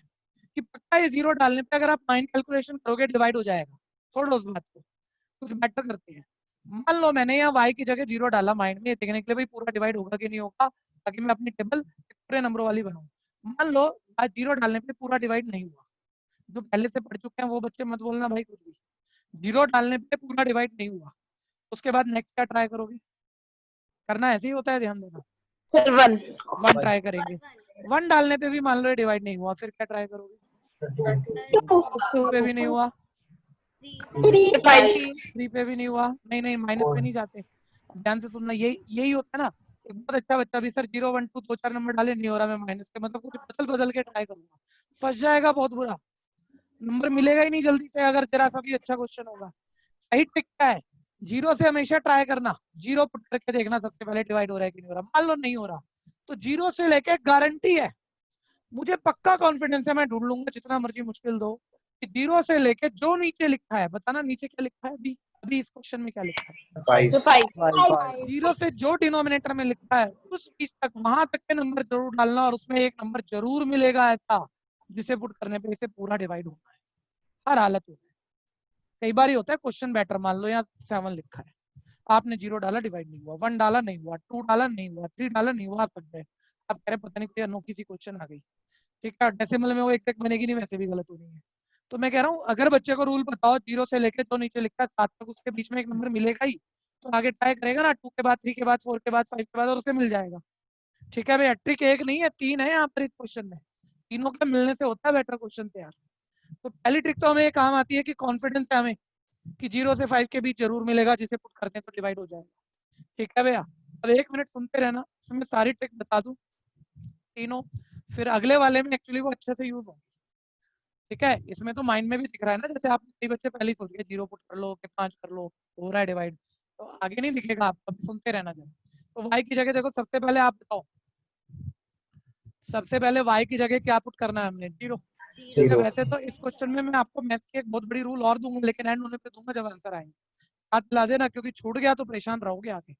कि पक्का ये 0 डालने पे अगर आप माइंड कैलकुलेशन करोगे डिवाइड हो जाएगा। छोड़ो उस बात को, कुछ बेटर करते हैं। मान लो मैंने यहाँ y की जगह 0 डाला माइंड में, देखने के लिए भाई पूरा डिवाइड होगा कि नहीं होगा, ताकि मैं अपनी टेबल पूरे नंबरों वाली बनाऊं। मान लो आज 0 डालने पे पूरा डिवाइड नहीं हुआ, जो पहले से पढ़ चुके हैं वो बच्चे मत बोलना भाई कुछ भी। 0 डालने पे पूरा डिवाइड नहीं हुआ, उसके बाद नेक्स्ट क्या ट्राई करोगे? करना ऐसे ही होता है, ध्यान देना। सर 1 1 ट्राई करेंगे, 1 डालने पे भी मान लो डिवाइड नहीं हुआ, फिर क्या ट्राई करोगे? 2 पे भी नहीं हुआ, 3 पे भी नहीं हुआ, नहीं नहीं माइनस पे नहीं जाते, ध्यान से सुनना। यही होता है ना। एक बहुत अच्छा बच्चा भी सर 0 1 2 2 4 नंबर डाले, नहीं हो रहा, मैं माइनस के मतलब कुछ बदल बदल के ट्राई करूंगा, फंस जाएगा, बहुत बुरा नंबर मिलेगा ही नहीं जल्दी से अगर जरा सा भी अच्छा क्वेश्चन होगा। सही ट्रिक क्या है? 0 से हमेशा ट्राई करना, 0 पुट करके देखना सबसे पहले डिवाइड हो रहा है कि नहीं हो रहा। मान लो नहीं हो रहा, तो 0 से लेके गारंटी है, मुझे पक्का कॉन्फिडेंस है, मैं ढूंढ लूंगा जितना मर्जी मुश्किल दो, कि 0 से लेके जो नीचे लिखा है, बताना नीचे क्या लिखा है अभी, अभी इस क्वेश्चन में क्या लिखा है। 5 5 0 से जो डिनोमिनेटर में लिखा है उस बीच तक, वहां तक के नंबर जरूर डालना, और उसमें एक नंबर जरूर मिलेगा ऐसा जिसे पुट करने पे इसे पूरा डिवाइड होना है, हर हालत में। कई बार होता है क्वेश्चन बैटर, मान लो यहाँ 7 लिखा है, आपने 0 डाला डिवाइड नहीं हुआ, 1 डाला नहीं हुआ, 2 डाला नहीं हुआ, 3 डाला नहीं हुआ, आप तक गए, आप कह रहे पता नहीं कोई अनोखी सी क्वेश्चन आ गई, ठीक है, डेसिमल में वो एग्जैक्ट बनेगी नहीं, वैसे भी गलत होनी है। तो मैं कह रहा हूँ अगर बच्चे को रूल बताओ 0 से लेके जो नीचे लिखा है 7 तक, उसके बीच में एक नंबर मिलेगा ही, तो आगे ट्राई करेगा ना, 2 के बाद 3 के बाद 4 के बाद 5 के बाद, और उसे मिल जाएगा। ठीक है भैया, ट्रिक एक नहीं है, 3 है यहाँ पर इस क्वेश्चन में, तीनों के मिलने से होता है बेटर क्वेश्चन तैयार। तो पहली ट्रिक तो हमें ये काम आती है कि कॉन्फिडेंस है हमें कि 0 से 5 के बीच जरूर मिलेगा, जिसे पुट करते हैं तो डिवाइड हो जाएगा। ठीक है भैया, अब 1 मिनट सुनते रहना, इसमें सारी ट्रिक बता दूं तीनों, फिर अगले वाले में एक्चुअली वो अच्छे से यूज होंगे। ठीक है, इसमें तो माइंड में भी दिख रहा है ना, जैसे आप कई बच्चे पहले ही सोच गए 0 पुट कर लो कि 5 कर लो, हो रहा है डिवाइड, तो आगे नहीं दिखेगा, आप अभी सुनते रहना जरा। तो y की जगह देखो, सबसे पहले आप बताओ, सबसे पहले y की जगह क्या पुट करना है हमने, 0। ठीक है, वैसे तो इस क्वेश्चन में मैं आपको मैथ्स की एक बहुत बड़ी रूल और दूंगा, लेकिन एंड होने पे दूंगा जब आंसर आएंगे, हाथ ला देना, क्योंकि छूट गया तो परेशान रहोगे आगे।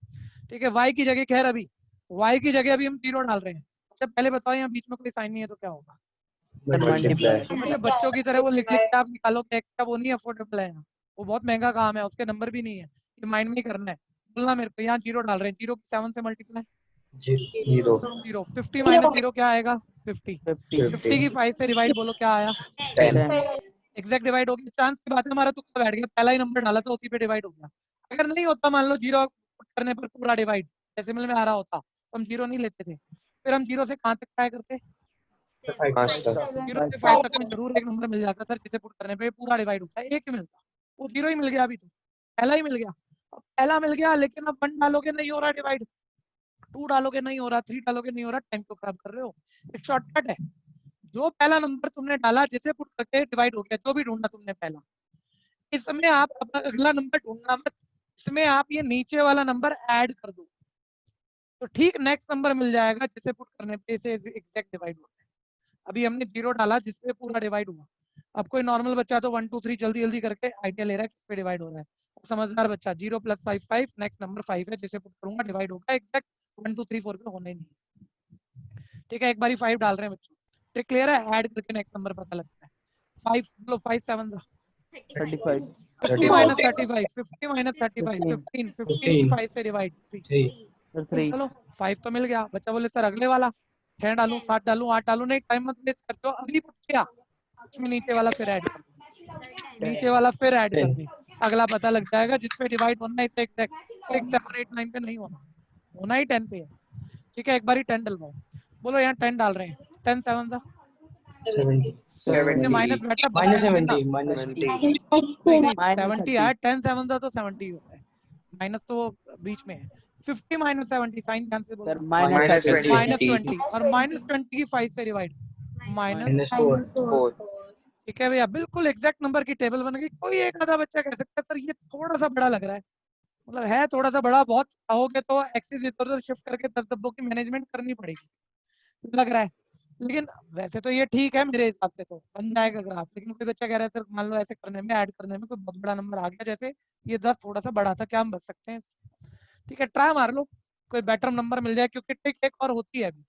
ठीक है, y की जगह खैर अभी y की जगह अभी हम 0 डाल रहे हैं। अच्छा पहले बताओ, यहाँ बीच में कोई साइन नहीं है तो क्या होगा, मल्टीप्लाई अच्छा बच्चों की तरह वो लिख लिख के आप निकालो कि x का वो नहीं अफोर्डेबल है यहाँ, वो बहुत महंगा काम है, उसके नंबर भी नहीं है, ये माइंड में ही करना है। बोलना मेरे को, यहाँ 0 डाल रहे हैं, 0 7 से मल्टीप्लाई 0 0, 50 माइनस 0 क्या आएगा 50, 50 की 5 से डिवाइड बोलो क्या आया 10 एग्जैक्ट डिवाइड हो गया, चांस की बात है, हमारा तुक्का बैठ गया, पहला ही नंबर डाला था उसी पे डिवाइड हो गया। अगर नहीं होता, मान लो 0 करने पर पूरा डिवाइड डेसिमल में आ रहा होता, तो हम 0 नहीं लेते थे, फिर हम 0 से कहाँ तक ट्राई करते, 5 तक 0 से 5 तक में जरूर एक नंबर मिल जाता सर जिसे पुट करने पे पूरा डिवाइड होता है, एक ही मिलता, वो 0 ही मिल गया, अभी तो पहला ही मिल गया। अब पहला मिल गया, लेकिन अब 1 डालोगे नहीं हो रहा डिवाइड, 2 डालोगे नहीं हो रहा, 3 डालोगे नहीं हो रहा, 10 को खराब कर रहे हो। एक शॉर्टकट है, जो पहला नंबर तुमने डाला जिसे पुट करके डिवाइड हो गया, जो भी ढूंढना तुमने पहला, इसमें आप अपना अगला नंबर ढूंढना मत, इसमें आप ये नीचे वाला नंबर ऐड कर दो, तो ठीक नेक्स्ट नंबर मिल जाएगा जिसे पुट करने पे इसे एग्जैक्ट डिवाइड होता है। अभी हमने 0 डाला जिसपे पूरा डिवाइड हुआ, अब कोई नॉर्मल बच्चा तो 1 2 3 जल्दी जल्दी करके आइडिया ले रहा है किस पे डिवाइड हो रहा है, समझदार बच्चा 0 + 5 5, नेक्स्ट नंबर 5 है जिसे पुट करूंगा डिवाइड होगा एग्जैक्ट, 1 2 3 4 पे होना ही नहीं। ठीक है, एक बारी 5 डाल रहे हैं बच्चों, ट्रिक क्लियर है, ऐड करके नेक्स्ट नंबर पता लगता है। 5 बोलो, 5 7 35 50 माइनस 35, 50 माइनस 35, 15, 15 की 5 से डिवाइड 3, 3 चलो 5 तो मिल गया। बच्चा बोले सर अगले वाला 6 डालूं 7 डालूं 8 डालूं, नहीं टाइम मत वेस्ट करते हो, अभी पुट किया उसमें नीचे वाला फिर ऐड कर दो, नीचे वाला फिर ऐड कर दे, अगला पता लग जाएगा जिसपे डिवाइड होना है इसे एग्जैक्ट, 6 7 8 9 पे नहीं होना, होना ही 10 पे है। ठीक है, एक बारी 10 डलवाओ, बोलो यहाँ 10 डाल रहे हैं, 10 7 सा 70 माइनस बेटा minus नहीं 70 minus 70 नहीं Minus 70 है, 10 7 सा तो 70 होता है, माइनस तो बीच में है, 50 माइनस 70 साइन ध्यान से सर बोलो, माइनस माइनस 20 और माइनस 20 की 5 से डिवाइड माइनस 4 4 ठीक है भैया, बिल्कुल एग्जैक्ट नंबर की टेबल बन गई। कोई एक आधा बच्चा कह सकता है सर ये थोड़ा सा बड़ा लग रहा है, मतलब है थोड़ा सा बड़ा, बहुत चाहोगे तो एक्सिस इधर उधर शिफ्ट करके 10 डब्बों की मैनेजमेंट करनी पड़ेगी, लग रहा है, लेकिन वैसे तो ये ठीक है मेरे हिसाब से, तो बन जाएगा ग्राफ। लेकिन कोई बच्चा कह रहा है सर मान लो ऐसे करने में ऐड करने में कोई बहुत बड़ा नंबर आ गया, जैसे ये 10 थोड़ा सा बड़ा था, क्या हम बच सकते हैं, ठीक है ट्राई मार लो, कोई बेटर नंबर मिल जाए, क्योंकि ट्रिक एक और होती है अभी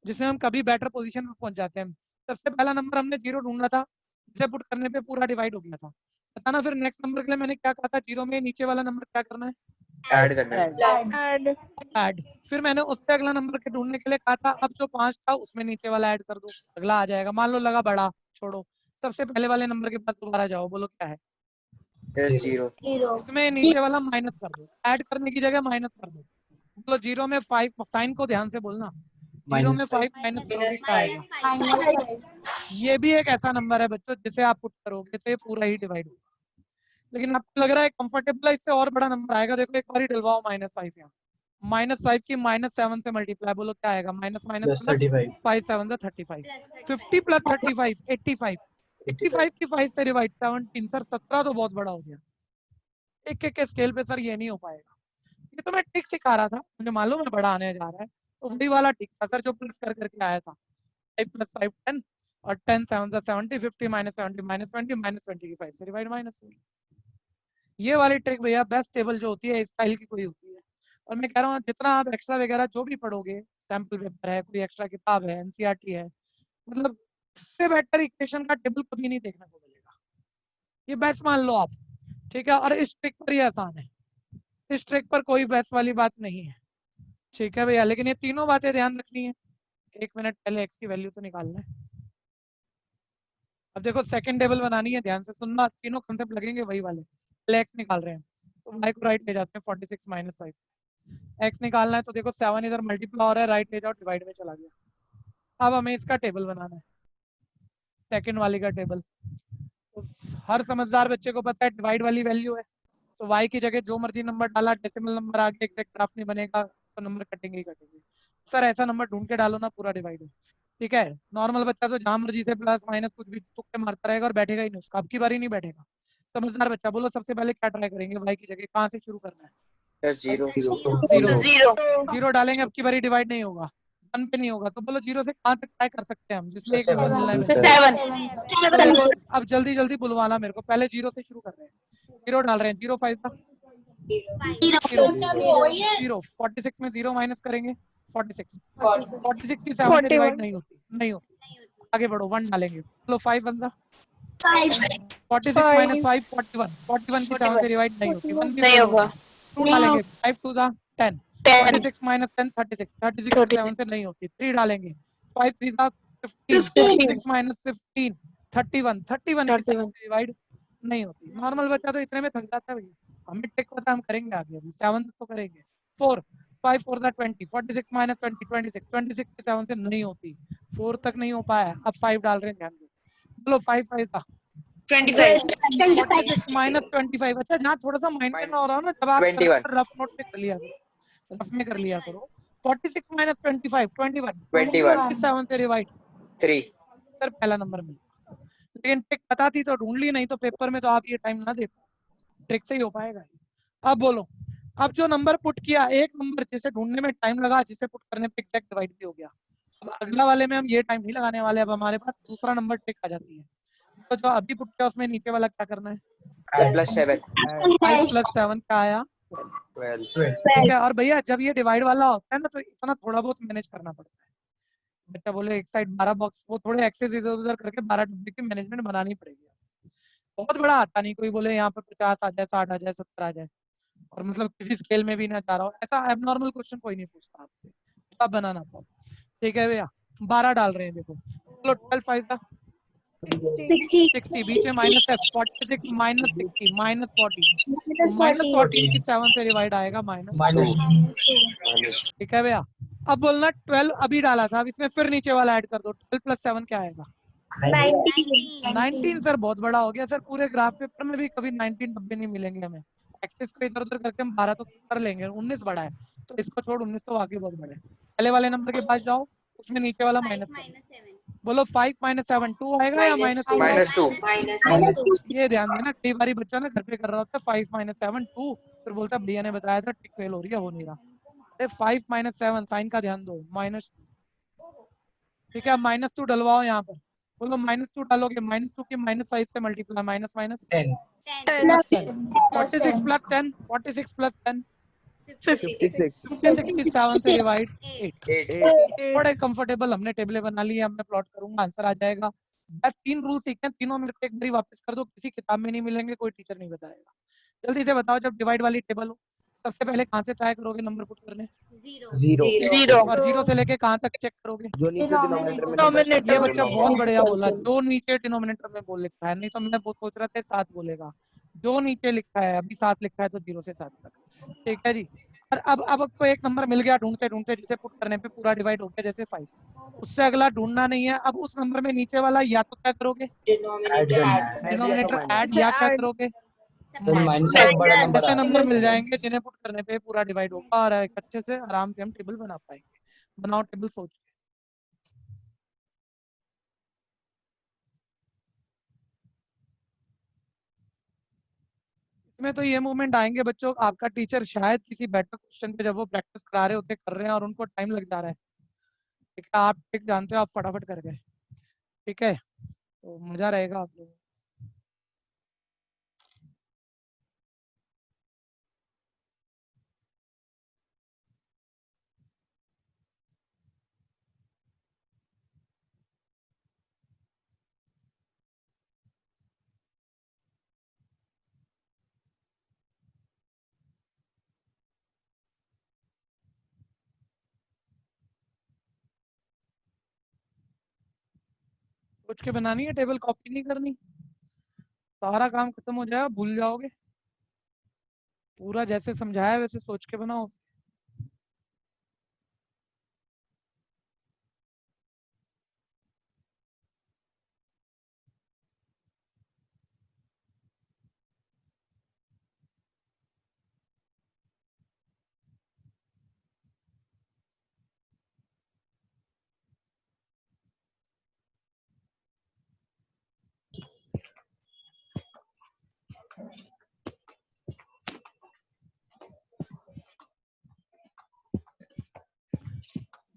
जिसमें हम कभी बेटर पोजीशन में पहुंच जाते हैं। सबसे पहला नंबर हमने 0 ढूंढना था, जिसे पुट करने पे पूरा डिवाइड हो गया था, बताना फिर नेक्स्ट नंबर के लिए मैंने क्या कहा था, 0 में नीचे वाला नंबर क्या करना है ऐड करना है ऐड, फिर मैंने उससे अगला नंबर के ढूंढने के लिए कहा था, अब जो 5 था उसमें नीचे वाला ऐड कर दो, अगला आ जाएगा। मान लो लगा बड़ा, छोड़ो, सबसे पहले वाले नंबर के पास दोबारा जाओ, बोलो क्या है, 0 इसमें नीचे वाला माइनस कर दो, ऐड करने की जगह माइनस कर दो, बोलो 0 में 5, साइन को ध्यान से बोलना, 0 में 5 माइनस करोगे क्या आएगा, ये भी एक ऐसा नंबर है बच्चों जिसे आप पुट करोगे तो ये पूरा ही डिवाइड होगा। लेकिन आपको लग रहा है कंफर्टेबल है, इससे और बड़ा नंबर आएगा, देखो एक बार ही डलवाओ -5 यहाँ, -5 की -7 से मल्टीप्लाई, बोलो क्या आएगा, माइनस माइनस प्लस 5 7 से 35, 50 + 35 85, 85 की 5 से डिवाइड 17, सर 17 तो बहुत बड़ा हो गया, एक एक के स्केल पे सर ये नहीं हो पाएगा। ये तो मैं ट्रिक सिखा रहा था, मुझे मालूम है बड़ा आने जा रहा है, तो वही वाला ट्रिक था सर जो प्लस कर करके आया था, 5 + 5 10, और 10 7 70, 50 माइनस 70 माइनस 20 माइनस 20 की 5 से डिवाइड माइनस 4। ये वाली ट्रिक भैया बेस्ट टेबल जो होती है इस स्टाइल की कोई होती है। और मैं कह रहा हूँ जितना आप एक्स्ट्रा वगैरह जो भी पढ़ोगे, सैम्पल पेपर है, कोई एक्स्ट्रा किताब है, एनसीईआरटी है, मतलब इससे बेटर इक्वेशन का टेबल कभी नहीं देखने को मिलेगा। ये बेस्ट मान लो आप, ठीक है। और इस ट्रिक पर ही आसान है, इस ट्रिक पर कोई बेस्ट वाली बात नहीं है, ठीक है भैया। लेकिन ये तीनों बातें ध्यान रखनी है। 1 मिनट पहले एक्स की वैल्यू तो निकालना है। अब देखो सेकंड टेबल बनानी है, ध्यान से सुनना, तीनों कंसेप्ट लगेंगे वही वाले। पहले एक्स निकाल रहे हैं तो y को राइट ले जाते हैं 46 माइनस 5। एक्स निकालना है तो देखो 7 इधर मल्टीप्लाई हो रहा है, राइट ले जाओ, डिवाइड में चला गया। अब हमें इसका टेबल बनाना है, सेकंड वाली का टेबल। तो हर समझदार बच्चे को पता है डिवाइड वाली वैल्यू है, तो y की जगह जो मर्जी नंबर डाला, डेसिमल नंबर आ गया, एग्जैक्ट ग्राफ नहीं बनेगा तो नंबर कटेंगे ही कटेंगे। सर ऐसा नंबर ढूंढ के डालो ना पूरा डिवाइड हो, ठीक है। नॉर्मल बच्चा तो जहां मर्जी से प्लस माइनस कुछ भी तुक्के मारता रहेगा और बैठेगा ही नहीं, उसका अब की बारी नहीं बैठेगा। समझदार बच्चा बोलो सबसे पहले क्या ट्राई करेंगे, y की जगह कहाँ से शुरू करना है? जीरो। जीरो डालेंगे, अब की बारी डिवाइड नहीं होगा, 1 पे नहीं होगा, तो बोलो जीरो से कहाँ तक ट्राई कर सकते हैं हम जिसमें एक नंबर मिलना है मेरे को? तो देखो अब जल्दी जल्दी बुलवाना मेरे को, पहले जीरो से शुरू कर रहे हैं। जीरो डाल रहे हैं, जीरो 5 था जीरो, 46 में जीरो माइनस करेंगे 46, 46 की 7 से डिवाइड नहीं होती। आगे बढ़ो, 1 डालेंगे, बोलो 5 बन 46 माइनस 5 41, 41 की 7 से डिवाइड नहीं होती, 1 भी नहीं होगा। 2 डालेंगे, 5 2 10, 46 माइनस 10 36, 36 की 7 से नहीं होती, 3 डालेंगे, 5 3 15, 46 माइनस 15 31, 31 की 7 से डिवाइड नहीं होती। नॉर्मल बच्चा तो इतने में थक जाता है भैया, हमें ट्रिक पता, हम करेंगे आगे, अभी 7 तक तो करेंगे। 4 5 4 20, 46 माइनस 20 26, 26 की 7 से नहीं होती, 4 तक नहीं हो पाया, अब 5 डाल रहे हैं, ध्यान दो, बोलो 5 5 46 माइनस 25। अच्छा जहाँ थोड़ा सा माइंड ना हो रहा हो ना, जब आप 21 रफ नोट में कर लिया करो, रफ में कर लिया करो। 46 माइनस 25 21 21 7 से डिवाइड 3 सर पहला नंबर मिला। लेकिन ट्रिक पता थी तो ढूंढ ली, नहीं तो पेपर में तो आप ये टाइम ना देखो, ट्रिक से ही हो पाएगा। अब बोलो, अब जो नंबर पुट किया, एक नंबर जिसे ढूंढने में टाइम लगा, जिसे पुट करने पे एग्जैक्ट डिवाइड भी हो गया, अब अगला वाले में हम ये टाइम नहीं लगाने वाले, अब हमारे पास दूसरा नंबर ट्रिक आ जाती है। तो जो अभी पुट किया उसमें नीचे वाला क्या करना है? +7 5 + 7 क्या आया? 12 ठीक है। और भैया जब ये डिवाइड वाला होता है ना, तो इतना थोड़ा बहुत मैनेज करना पड़ता है। बच्चा बोले एक साइड 12 बॉक्स, वो थोड़े एक्सेस इधर उधर करके 12 डब्बे की मैनेजमेंट बनानी पड़ेगी। बहुत बड़ा आता नहीं, कोई बोले यहाँ पर 50 आ जाए, 60 आ जाए, 70 आ जाए, और मतलब किसी स्केल में भी ना जा रहा हो, ऐसा एबनॉर्मल क्वेश्चन कोई नहीं पूछता आपसे, तब बनाना पाओ। ठीक है भैया, 12 डाल रहे हैं, देखो चलो 12 5 60, बीच में माइनस है, 46 माइनस 60 माइनस 40, माइनस 14 की 7 से डिवाइड आएगा -2। ठीक है भैया। अब बोलना 12 अभी डाला था, अब इसमें फिर नीचे वाला ऐड कर दो, 12 + 7 क्या आएगा? 19। सर बहुत बड़ा हो गया सर, पूरे ग्राफ पेपर में भी कभी 19 डब्बे नहीं मिलेंगे हमें, एक्सेस को इधर उधर करके हम 12 तो कर लेंगे, 19 बड़ा है, तो इसको छोड़, 19 तो वाकई बहुत बड़ा है। पहले वाले नंबर के पास जाओ, उसमें नीचे वाला माइनस बोलो, 5 - 7 2 आएगा या -2? -2 ये ध्यान देना, कई बार बच्चा ना घर पे कर रहा होता है 5 - 7 2, फिर बोलता भैया ने बताया था टिक फेल हो रही है, हो नहीं रहा। अरे 5 - 7 साइन का ध्यान दो, माइनस, ठीक है, -2 डलवाओ यहाँ पर, बोलो -2 डालोगे, -2 की -5 से मल्टीप्लाई, माइनस माइनस 10 46 + 10 46 + 10 56 57 से डिवाइड 8। 8 बड़े कंफर्टेबल हमने टेबलें बना ली है, मैं प्लॉट करूंगा, आंसर आ जाएगा। बस 3 रूल सीखे, तीनों मेरे को एक बार वापस कर दो, किसी किताब में नहीं मिलेंगे, कोई टीचर नहीं बताएगा। जल्दी से बताओ, जब डिवाइड वाली टेबल हो सबसे पहले कहाँ से ट्राई करोगे नंबर पुट करने? 0 और 0 से लेके कहाँ तक चेक करोगे? जो नीचे डिनोमिनेटर में ये बच्चा बहुत बढ़िया बोला, जो नीचे डिनोमिनेटर में बोल लिखा है, नहीं तो मैं सोच रहा था 7 बोलेगा, जो नीचे लिखा है, अभी 7 लिखा है तो 0 से 7 तक। ठीक है जी। और अब को एक नंबर मिल गया, ढूंढते ढूंढते जिसे पुट करने पे पूरा डिवाइड हो गया, जैसे 5, उससे अगला ढूंढना नहीं है। अब उस नंबर में नीचे वाला या तो क्या करोगे, डिनोमिनेटर ऐड, या क्या करोगे, ऐसे नंबर मिल जाएंगे जिन्हें पुट करने पे पूरा डिवाइड होगा, और एक अच्छे से आराम से हम टेबल बना पाएंगे। बनाओ टेबल, सोच। इसमें तो ये मूवमेंट आएंगे बच्चों, आपका टीचर शायद किसी बेटर क्वेश्चन पे जब वो प्रैक्टिस करा रहे होते, कर रहे हैं और उनको टाइम लग जा रहा है, ठीक है, आप ठीक जानते हो, आप फटाफट कर गए, ठीक है, तो मजा रहेगा आप लोगों को। सोच के बनानी है टेबल, कॉपी नहीं करनी। सारा काम खत्म हो जाएगा, भूल जाओगे। पूरा जैसे समझाया वैसे सोच के बनाओ।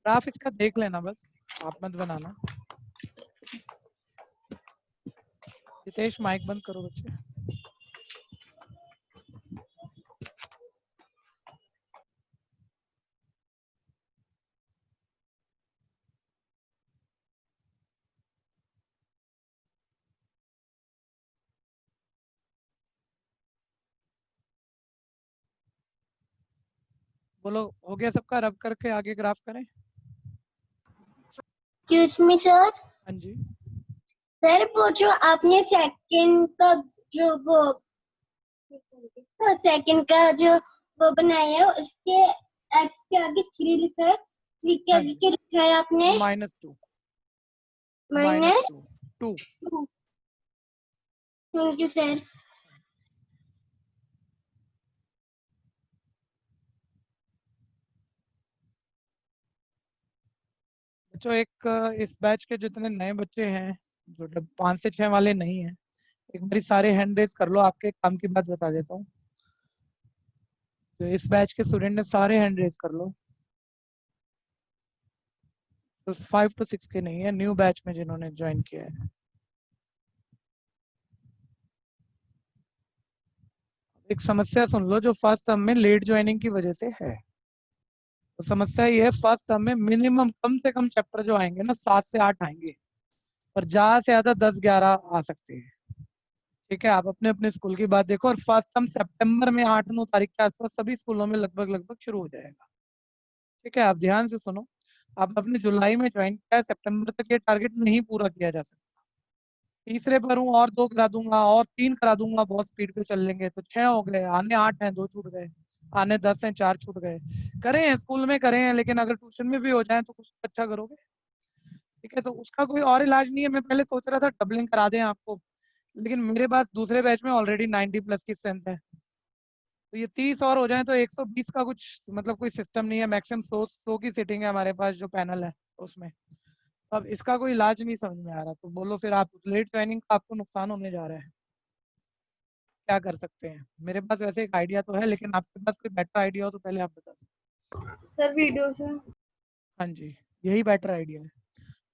ग्राफ इसका देख लेना बस, आप मत बनाना। जितेश माइक बंद करो बच्चे। बोलो हो गया सबका? रब करके आगे ग्राफ करें। Excuse me sir. हाँ जी, सर वो जो आपने सेकंड का जो वो सेकंड का जो वो बनाया है उसके एक्स के आगे 3 लिखा है, 3 के हाँ आगे जी। क्या लिखा है आपने? -2 -2। 2। Thank you sir. बच्चों एक इस बैच के जितने नए बच्चे हैं, जो 5 से 6 वाले नहीं हैं, एक बारी सारे हैंड रेज कर लो। आपके काम की बात बता देता हूँ। तो इस बैच के स्टूडेंट ने सारे हैंड रेज कर लो। तो 5 to 6 के नहीं है, न्यू बैच में जिन्होंने ज्वाइन किया है। एक समस्या सुन लो जो फर्स्ट टर्म में लेट ज्वाइनिंग की वजह से है। तो समस्या ये है, फर्स्ट टर्म में मिनिमम कम से कम चैप्टर जो आएंगे ना 7 से 8 आएंगे, और ज्यादा से ज्यादा 10-11 आ सकते हैं। ठीक है, आप अपने अपने स्कूल की बात देखो। और फर्स्ट टर्म सितंबर में 8-9 तारीख के आसपास सभी स्कूलों में लगभग लगभग शुरू हो जाएगा। ठीक है, आप ध्यान से सुनो। आप अपने जुलाई में ज्वाइन किया है, सितंबर तक ये टारगेट नहीं पूरा किया जा सकता। तीसरे पर हूँ और 2 करा दूंगा और 3 करा दूंगा, बहुत स्पीड पे चल लेंगे तो 6 हो गए। आने 8 हैं, 2 छूट गए। आने 10 हैं, 4 छूट गए। करें हैं स्कूल में, करें हैं, लेकिन अगर ट्यूशन में भी हो जाए तो कुछ अच्छा करोगे। ठीक है, तो उसका कोई और इलाज नहीं है। मैं पहले सोच रहा था डबलिंग करा दें आपको, लेकिन मेरे पास दूसरे बैच में ऑलरेडी 90+ की स्ट्रेंथ है। तो ये 30 और हो जाए तो 120 का कुछ मतलब कोई सिस्टम नहीं है। मैक्सिमम 100 की सीटिंग है हमारे पास जो पैनल है उसमें। अब इसका कोई इलाज नहीं समझ में आ रहा, तो बोलो फिर आप लेट ज्वाइनिंग का आपको नुकसान होने जा रहा है, क्या कर सकते हैं? मेरे पास वैसे एक आइडिया तो है, लेकिन आपके पास कोई बेटर आइडिया हो तो पहले आप बता दो। सर वीडियो से। हाँ जी, यही बेटर आइडिया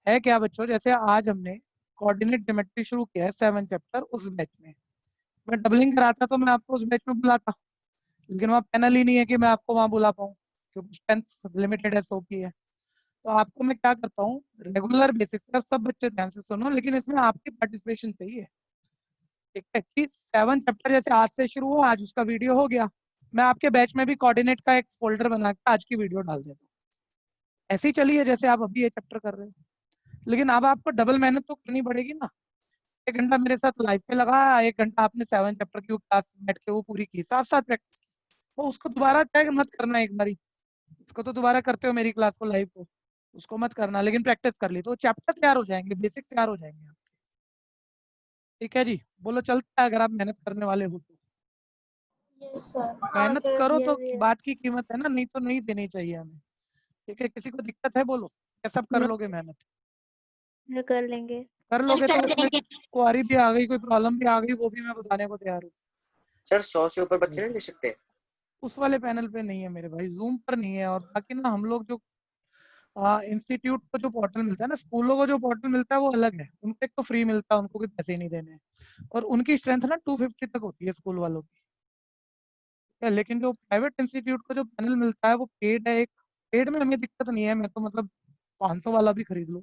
है क्या बच्चों? जैसे आज हमने कोऑर्डिनेट ज्योमेट्री शुरू किया है 7 चैप्टर, उस बैच में मैं डबलिंग कराता तो मैं आपको उस बैच में बुलाता, लेकिन वहाँ पैनल ही नहीं है कि मैं आपको वहाँ बुला पाऊँ, क्योंकि स्ट्रेंथ लिमिटेड है 100 की है। तो आपको मैं क्या करता हूँ, रेगुलर बेसिस पर, सब बच्चे ध्यान से सुनो, लेकिन इसमें आपकी पार्टिसिपेशन चाहिए। ठीक है, कि 7 चैप्टर जैसे आज से शुरू हो, आज उसका वीडियो हो गया, मैं आपके बैच में भी कोऑर्डिनेट का एक फोल्डर बना के आज की वीडियो डाल देता हूँ। ऐसे ही चलिए जैसे आप अभी ये चैप्टर कर रहे हो, लेकिन अब आपको डबल मेहनत तो करनी पड़ेगी ना। 1 घंटा मेरे साथ लाइव पे लगा, 1 घंटा आपने 7 चैप्टर की क्लास बैठ के वो पूरी की, साथ साथ प्रैक्टिस की। तो उसको दोबारा टैग मत करना एक बारी, इसको तो दोबारा करते हो मेरी क्लास को लाइव को, उसको मत करना, लेकिन प्रैक्टिस कर ली तो चैप्टर तैयार हो जाएंगे, बेसिक्स तैयार हो जाएंगे आपके। ठीक है जी, बोलो चलता है अगर आप मेहनत करने वाले हो तो। Yes sir. मेहनत करो तो बात की कीमत है ना, नहीं तो नहीं देनी चाहिए हमें। ठीक है, किसी को दिक्कत है बोलो, क्या सब कर लोगे मेहनत? कर लेंगे। कर लोगे तो उसमें कुछ क्वारी भी आ गई, कोई प्रॉब्लम भी आ गई, वो भी मैं बताने को तैयार हूँ। सर 100 से ऊपर बच्चे नहीं ले सकते? उस वाले पैनल पे नहीं है मेरे भाई, जूम पर नहीं है। और बाकी ना हम लोग जो इंस्टीट्यूट को जो पोर्टल मिलता है ना, स्कूलों को जो पोर्टल मिलता है वो अलग है, उनको एक तो फ्री मिलता है, उनको कोई पैसे नहीं देने, और उनकी स्ट्रेंथ ना 250 तक होती है स्कूल वालों की। लेकिन जो प्राइवेट इंस्टीट्यूट को जो पैनल मिलता है वो पेड है। एक पेड में हमें दिक्कत नहीं है, मैं तो मतलब 500 वाला भी खरीद लूँ,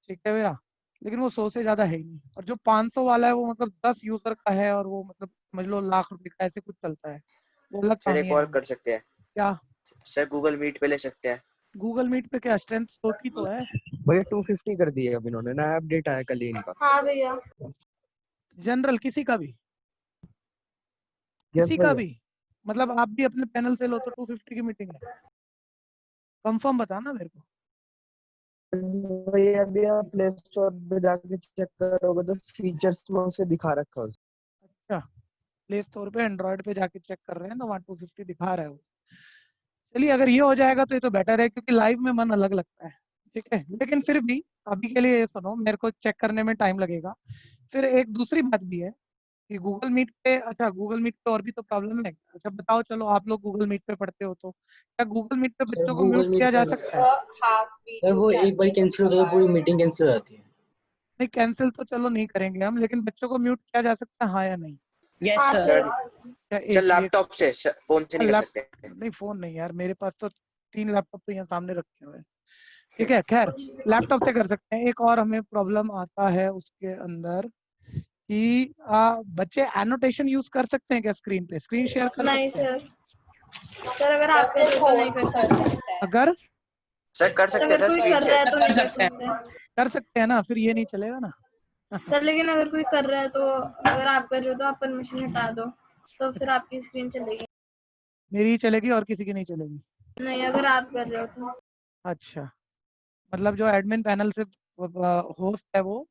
ठीक है भैया, लेकिन वो 100 से ज्यादा है ही नहीं। और जो 500 वाला है वो मतलब 10 यूजर का है, और वो मतलब समझ लो लाख रुपए का ऐसे कुछ चलता है, वो अलग सर कहानी एक है। और कर सकते हैं, क्या सर गूगल मीट पे ले सकते हैं। गूगल मीट पे क्या स्ट्रेंथ 100 की तो है। भैया 250 कर दिए अब इन्होंने, नया अपडेट आया कल ही इनका। हाँ भैया। जनरल किसी का भी, यस किसी का भैया। भी, मतलब आप भी अपने पैनल से लो तो 250 की मीटिंग है, कंफर्म बताना मेरे को। भैया अभी आप प्ले स्टोर पे जाके चेक करोगे तो फीचर्स में उसके दिखा रखा है। अच्छा, प्ले स्टोर पे एंड्रॉइड पे जाके चेक कर रहे हैं तो वहाँ 250 दिखा रहा है वो। चलिए अगर ये हो जाएगा तो ये तो बेटर है, क्योंकि लाइव में मन अलग लगता है, ठीक है। लेकिन फिर भी अभी के लिए ये सुनो, मेरे को चेक करने में टाइम लगेगा। फिर एक दूसरी बात भी है कि गूगल मीट पे, अच्छा गूगल मीट पे और भी तो प्रॉब्लम है। अच्छा बताओ, चलो आप लोग गूगल मीट पे पढ़ते हो तो क्या गूगल मीट पे बच्चों को म्यूट किया जा सकता है? सर वो एक बार कैंसिल होता है तो पूरी मीटिंग कैंसिल हो जाती है। नहीं कैंसिल तो चलो नहीं करेंगे हम, लेकिन बच्चों को म्यूट किया जा सकता है, हाँ या नहीं? Yes sir. सर क्या सर एक लैपटॉप से, फोन से नहीं कर सकते। नहीं फोन नहीं यार, मेरे पास तो 3 लैपटॉप तो यहाँ सामने रखे हुए हैं, ठीक है। खैर लैपटॉप से कर सकते हैं। एक और हमें प्रॉब्लम आता है उसके अंदर कि बच्चे एनोटेशन यूज कर सकते हैं क्या स्क्रीन पे? स्क्रीन शेयर कर नहीं सकते हैं? सर अगर आप कर रहे हो तो नहीं कर सकते। अगर सर कर सकते हैं अगर सर कोई स्क्रीन कर रहा शेयर। है तो नहीं कर सकते। कर सकते हैं ना, फिर ये नहीं चलेगा ना। सर लेकिन अगर कोई कर रहा है तो, अगर आप कर रहे हो तो आप परमिशन हटा दो, तो फिर आपकी स्क्रीन चलेगी। मेरी ही चलेगी और किसी की नहीं चलेगी? नहीं, अगर आप कर रहे हो तो। अच्छा, मतलब जो एडमिन पैनल से होस्ट है वो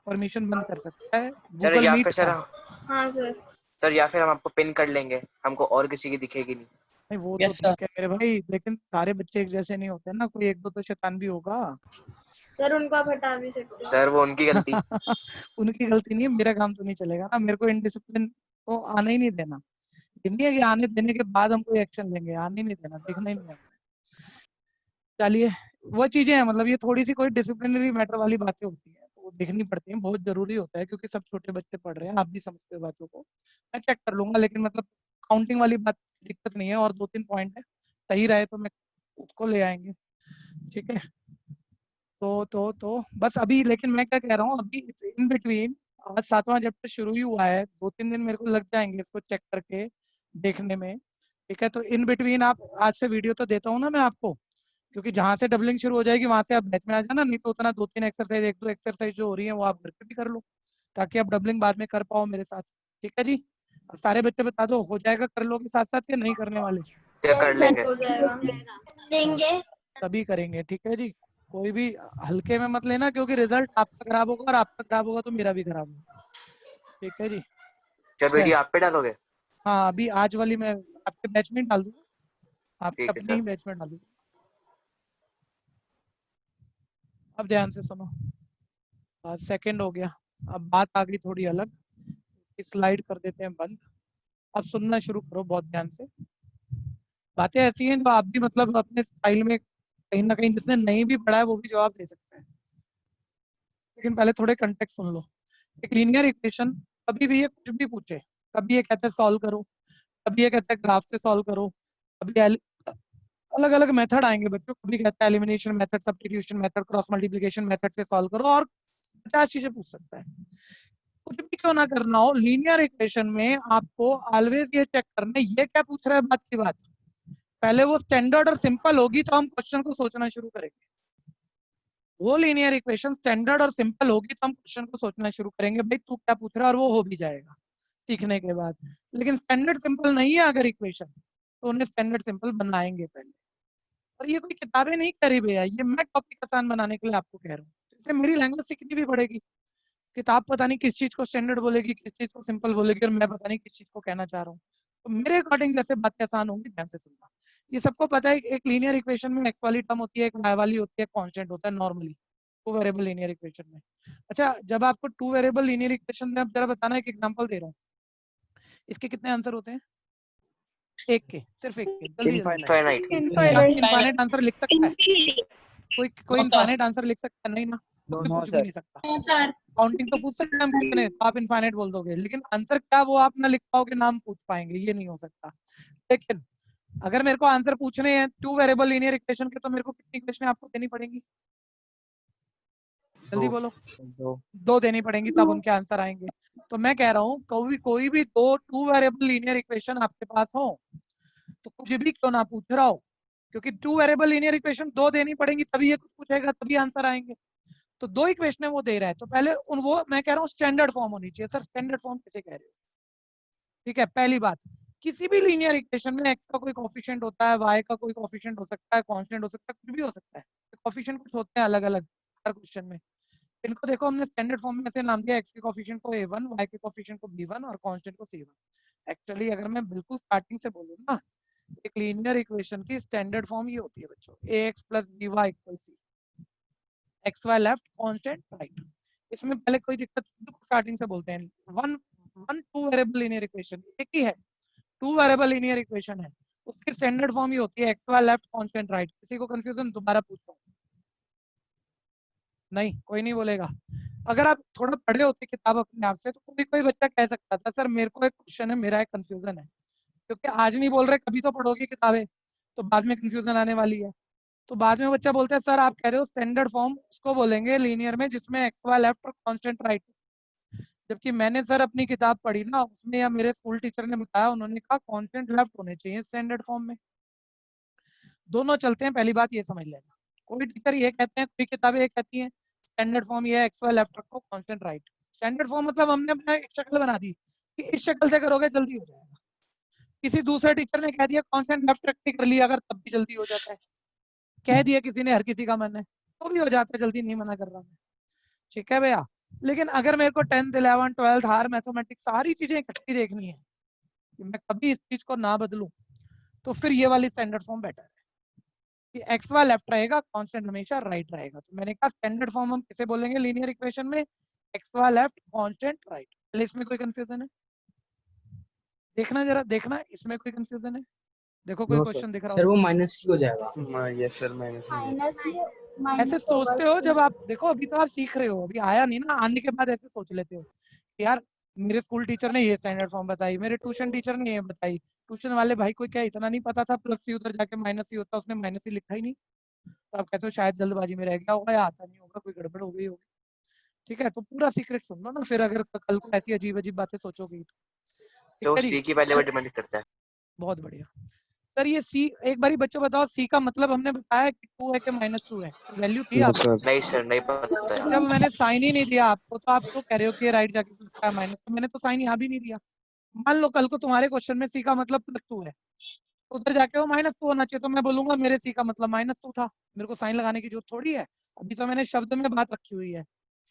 परमिशन बंद कर सकता है सर गूगल या मीट फिर सर का? हाँ सर। सर या फिर हम आपको पिन कर लेंगे, हमको और किसी की दिखेगी नहीं। नहीं वो तो यस सर। ठीक है मेरे भाई, लेकिन सारे बच्चे एक जैसे नहीं होते ना, कोई एक दो तो शैतान भी होगा। सर उनको आप हटा भी सकते हो। सर वो उनकी गलती। उनकी गलती नहीं है, मेरा काम तो नहीं चलेगा ना, मेरे को इनडिसिप्लिन को आने ही नहीं देना। ये नहीं है कि आने देने के बाद हम कोई एक्शन लेंगे, आने ही नहीं देना, देखना ही नहीं है। चलिए वो चीजें हैं, मतलब ये थोड़ी सी कोई डिसिप्लिनरी मैटर वाली बातें होती हैं तो वो देखनी पड़ती हैं, बहुत जरूरी होता है, क्योंकि सब छोटे बच्चे पढ़ रहे हैं, आप भी समझते हो बातों को। मैं चेक कर लूंगा, लेकिन मतलब काउंटिंग वाली बात दिक्कत नहीं है, और 2-3 पॉइंट है, सही रहे तो मैं उसको ले आएंगे, ठीक है। तो बस अभी, लेकिन मैं क्या कह रहा हूँ, अभी इन बिटवीन आज 7वां चैप्टर शुरू ही हुआ है, 2-3 दिन मेरे को लग जाएंगे इसको चेक करके देखने में, ठीक है। तो इन बिटवीन आप आज से वीडियो तो देता हूँ ना मैं आपको, क्योंकि जहां से डबलिंग शुरू हो जाएगी वहां से आप बैच में आ जाना, नहीं तो उतना 2-3 एक्सरसाइज, 1-2 एक्सरसाइज जो हो रही है वो आप घर पे भी कर लो, ताकि आप डबलिंग बाद में कर पाओ मेरे साथ, ठीक है जी। अब सारे बच्चे बता दो, हो जाएगा कर लोगे साथ साथ या नहीं करने वाले? क्या कर लेंगे? हो जाएगा। लेंगे। सभी करेंगे, ठीक है जी। कोई भी हल्के में मत लेना, क्योंकि रिजल्ट आपका खराब होगा, और आपका खराब होगा तो मेरा भी खराब होगा, ठीक है जी। क्या वीडियो आप पे डालोगे? हाँ अभी आज वाली मैं आपके बैच में डाल दूंगा, आपके ठीक है अपने ही सर। बैच में डालूंगा। अब ध्यान से सुनो, सेकंड हो गया, अब बात आ गई थोड़ी अलग, स्लाइड कर देते हैं बंद। अब सुनना शुरू करो बहुत ध्यान से, बातें ऐसी हैं जो आप भी मतलब अपने स्टाइल में कहीं ना कहीं, जिसने नहीं भी पढ़ा है वो भी जवाब दे सकता है, लेकिन पहले थोड़े कंटेक्स्ट सुन लो। एक लीनियर इक्वेशन कभी भी ये कुछ भी पूछे, कभी ये कहते हैं सॉल्व करो, कभी ये कहता है ग्राफ से सॉल्व करो, कभी अलग अलग मेथड आएंगे बच्चों, कभी कहता है elimination method, substitution method, cross multiplication method से सॉल्व करो, और 50 चीजें पूछ सकता है। कुछ भी क्यों ना करना हो, लीनियर इक्वेशन में आपको ऑलवेज ये चेक करना है ये क्या पूछ रहा है, बात की बात पहले वो स्टैंडर्ड और सिंपल होगी तो हम क्वेश्चन को सोचना शुरू करेंगे। वो लीनियर इक्वेशन स्टैंडर्ड और सिंपल होगी तो हम क्वेश्चन को सोचना शुरू करेंगे, भाई तू क्या पूछ रहा है, और वो हो भी जाएगा सीखने के बाद। लेकिन स्टैंडर्ड सिंपल नहीं है अगर इक्वेशन, तो उन्हें स्टैंडर्ड सिंपल बनाएंगे पहले। और ये कोई किताबें नहीं करी भैया, ये मैं टॉपिक आसान बनाने के लिए आपको कह रहा हूँ, इसलिए मेरी लैंग्वेज सीखनी भी पड़ेगी। किताब पता नहीं किस चीज को स्टैंडर्ड बोलेगी, किस चीज को सिंपल बोलेगी, और मैं पता नहीं किस चीज को कहना चाह रहा हूँ। तो मेरे अकॉर्डिंग जैसे बातें आसान होंगी, ध्यान से सुनना। ये सबको पता है एक लीनियर इक्वेशन में एक्स वाली टर्म होती है, एक वाई वाली होती है, कांस्टेंट होता है नॉर्मली 2 वेरिएबल लीनियर इक्वेशन में। अच्छा जब आपको 2 वेरिएबल लीनियर इक्वेशन में, अब जरा बताना, एक एग्जांपल दे रहा हूँ, इसके कितने आंसर होते हैं? एक के, सिर्फ एक के, जल्दी जल्दी। इनफाइनाइट। इनफाइनाइट आंसर लिख सकता है? कोई इनफाइनाइट आंसर लिख सकता है? नहीं ना, कोई पूछ भी नहीं सकता। काउंटिंग तो पूछ सकते हैं हम कितने, तो आप इनफाइनाइट बोल दोगे, लेकिन आंसर क्या वो आप ना लिख पाओगे, नाम पूछ पाएंगे, ये नहीं हो सकता। लेकिन अगर मेरे को आंसर पूछने हैं 2 वेरिएबल लीनियर इक्वेशन के, तो मेरे को कितनी इक्वेशन आपको देनी पड़ेंगी? जल्दी बोलो। 2 देनी पड़ेंगी, तब उनके आंसर आएंगे। तो मैं कह रहा हूँ कोई भी 2 वेरिएबल लीनियर इक्वेशन आपके पास हो, तो कुछ भी क्यों ना पूछ रहा हो, क्योंकि 2 वेरिएबल लीनियर इक्वेशन 2 देनी पड़ेंगी, तभी ये कुछ पूछेगा, तभी आंसर आएंगे। तो 2 इक्वेशन वो दे रहा है, तो पहले वो मैं कह रहा हूँ स्टैंडर्ड फॉर्म होनी चाहिए। सर स्टैंडर्ड फॉर्म किसे कह रहे हो? ठीक है, पहली बात, किसी भी लीनियर इक्वेशन में x का कोई कोफिशिएंट होता है, y का कोई कोफिशिएंट हो सकता है, कांस्टेंट हो सकता है, कुछ भी हो सकता है। कोफिशिएंट कुछ होते हैं अलग अलग हर क्वेश्चन में। इनको देखो हमने स्टैंडर्ड फॉर्म में ऐसे नाम दिया, x के कोफिशिएंट को a1, y के कोफिशिएंट को b1 और कांस्टेंट को c1। एक्चुअली अगर मैं बिल्कुल स्टार्टिंग से बोलूँ ना, एक लीनियर इक्वेशन की स्टैंडर्ड फॉर्म ये होती है बच्चों, ax plus by equals c, xy left constant right. इसमें पहले कोई दिक्कत, स्टार्टिंग से बोलते हैं, वन 2 वेरिएबल लीनियर इक्वेशन एक ही है, 2 वेरिएबल लीनियर इक्वेशन है, उसकी स्टैंडर्ड फॉर्म ही होती है xy लेफ्ट कांस्टेंट राइट। किसी को कंफ्यूजन? दोबारा पूछो। नहीं, कोई नहीं बोलेगा। अगर आप थोड़ा पढ़े होते किताब अपने आप से, तो कोई बच्चा कह सकता था सर मेरे को एक क्वेश्चन है, मेरा एक कंफ्यूजन है, क्योंकि आज नहीं बोल रहे, कभी तो पढ़ोगे किताबें, तो बाद में कंफ्यूजन आने वाली है। तो बाद में बच्चा बोलता है सर आप कह रहे हो स्टैंडर्ड फॉर्म उसको बोलेंगे लीनियर में जिसमें xy लेफ्ट और कांस्टेंट राइट। जबकि मैंने सर अपनी किताब पढ़ी ना, उसमें या मेरे स्कूल टीचर ने बताया, उन्होंने कहा कांस्टेंट लेफ्ट होने चाहिए स्टैंडर्ड फॉर्म में। दोनों चलते हैं, पहली बात ये समझ लेना। कोई टीचर ये कहते हैं, कोई किताबें ये कहती हैं स्टैंडर्ड फॉर्म ये है xy लेफ्ट रखो कांस्टेंट राइट। स्टैंडर्ड फॉर्म मतलब हमने अपना एक शक्ल बना दी कि इस शक्ल से करोगे जल्दी हो जाएगा। किसी दूसरे टीचर ने कह दिया कांस्टेंट लेफ्ट रख के कर लिया अगर, तब भी जल्दी हो जाता है। कह दिया किसी ने, हर किसी का मन है, तो भी हो जाता है जल्दी, नहीं मना कर रहा मैं, ठीक है भैया। लेकिन अगर मेरे को 10th 11th 12th हार मैथमेटिक्स सारी चीजें इकट्ठी देखनी है कि मैं कभी इस चीज को ना बदलूं, तो फिर ये वाली स्टैंडर्ड फॉर्म बेटर है कि एक्स वाई लेफ्ट रहेगा, कांस्टेंट हमेशा राइट रहेगा। तो मैंने कहा स्टैंडर्ड फॉर्म हम किसे बोलेंगे लीनियर इक्वेशन में? X y left constant right. पहले इसमें कोई कंफ्यूजन है? देखना जरा, देखना इसमें कोई कंफ्यूजन है? देखो कोई क्वेश्चन दिख रहा सर हो? वो -c हो जाएगा। यस सर, माइनस ऐसे सोचते हो जब आप देखो, अभी तो आप सीख रहे हो, अभी आया नहीं ना, आने के बाद ऐसे सोच लेते हो कि यार मेरे स्कूल टीचर ने ये स्टैंडर्ड फॉर्म बताई, मेरे ट्यूशन टीचर ने ये बताई। ट्यूशन वाले भाई को क्या इतना नहीं पता था प्लस सी उधर जाके माइनस सी होता, उसने माइनस सी लिखा ही नहीं। तो आप कहते हो शायद जल्दबाजी में रह गया होगा या आता नहीं होगा, कोई गड़बड़ हो गई होगी। ठीक है, तो पूरा सीक्रेट सुन लो ना, फिर अगर कल को ऐसी अजीब अजीब बातें सोचोगे तो। ठीक तो है जी, सी की वैल्यू पर डिपेंड करता है। बहुत बढ़िया। सर ये सी, एक बारी बच्चों बताओ, सी का मतलब हमने बताया कि 2 है कि -2 है? वैल्यू थी नो आपको? सर। नहीं सर, नहीं पता जब मैंने साइन ही नहीं दिया आपको, तो आप क्यों कह रहे हो कि राइट जाके प्लस का माइनस? तो मैंने तो साइन यहाँ भी नहीं दिया। मान लो कल को तुम्हारे क्वेश्चन में सी का मतलब +2 है, तो उधर जाके वो -2 होना चाहिए, तो मैं बोलूंगा मेरे सी का मतलब -2 था, मेरे को साइन लगाने की जरूरत थोड़ी है। अभी तो मैंने शब्द में बात रखी हुई है,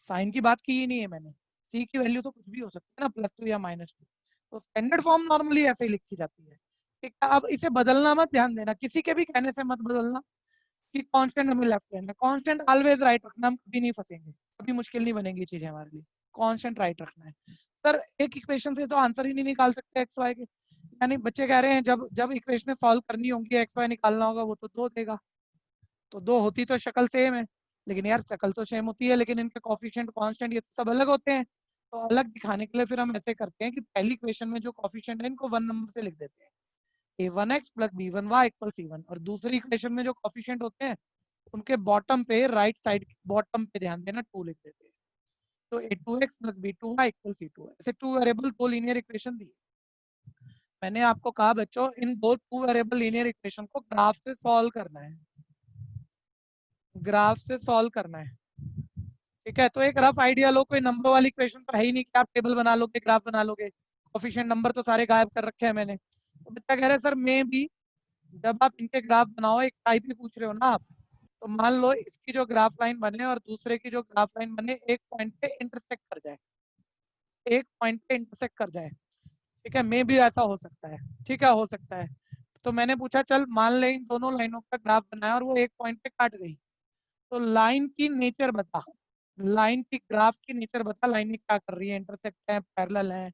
साइन की बात की ही नहीं है मैंने। सी की वैल्यू तो कुछ भी हो सकती है ना, +2 या -2। तो स्टैंडर्ड फॉर्म नॉर्मली ऐसे ही लिखी जाती है। ठीक है, अब इसे बदलना मत, ध्यान देना, किसी के भी कहने से मत बदलना कि कांस्टेंट हमें लेफ्ट लेना। कांस्टेंट ऑलवेज राइट रखना, हम कभी नहीं फंसेंगे, कभी मुश्किल नहीं बनेगी चीजें हमारे लिए। कांस्टेंट राइट रखना है। सर एक इक्वेशन से तो आंसर ही नहीं निकाल सकते एक्स वाई के, यानी बच्चे कह रहे हैं जब जब इक्वेशन सॉल्व करनी होंगी एक्स वाई निकालना होगा, वो तो 2 देगा। तो 2 होती तो शक्ल सेम है, लेकिन यार शक्ल तो सेम होती है, लेकिन इनके कोफिशिएंट कांस्टेंट ये तो सब अलग होते हैं। तो अलग दिखाने के लिए फिर हम ऐसे करते हैं कि पहली इक्वेशन में जो कोफिशिएंट है इनको 1 नंबर से लिख देते हैं, a1x + b1y = c1। और दूसरी इक्वेशन में जो कोफिशिएंट होते हैं उनके बॉटम पे, राइट साइड बॉटम पे ध्यान देना, 2 लिख देते हैं। तो a2x + b2y = c2। ऐसे 2 वेरिएबल 2 लीनियर इक्वेशन दी। मैंने आपको कहा बच्चों इन 2 वेरिएबल लीनियर इक्वेशन को ग्राफ से सॉल्व करना है, ग्राफ से सॉल्व करना है। ठीक है, तो एक रफ आइडिया लो, कोई नंबर वाली इक्वेशन तो है ही नहीं कि आप टेबल बना लोगे, ग्राफ बना लोगे। कोफिशिएंट नंबर तो सारे गायब कर रखे हैं मैंने। तो बच्चा कह रहे हैं सर मैं भी, जब आप इनके ग्राफ बनाओ, एक टाइप ही पूछ रहे हो ना आप, तो मान लो इसकी जो ग्राफ लाइन बने और दूसरे की जो ग्राफ लाइन बने एक पॉइंट पे इंटरसेक्ट कर जाए, एक पॉइंट पे इंटरसेक्ट कर जाए। ठीक है, मे भी ऐसा हो सकता है, ठीक है हो सकता है। तो मैंने पूछा चल मान ले इन दोनों लाइनों का ग्राफ बनाया और वो एक पॉइंट पे काट गई, तो लाइन की नेचर बता, लाइन की ग्राफ की नेचर बता, लाइन में क्या कर रही है, इंटरसेक्ट है, पैरेलल है,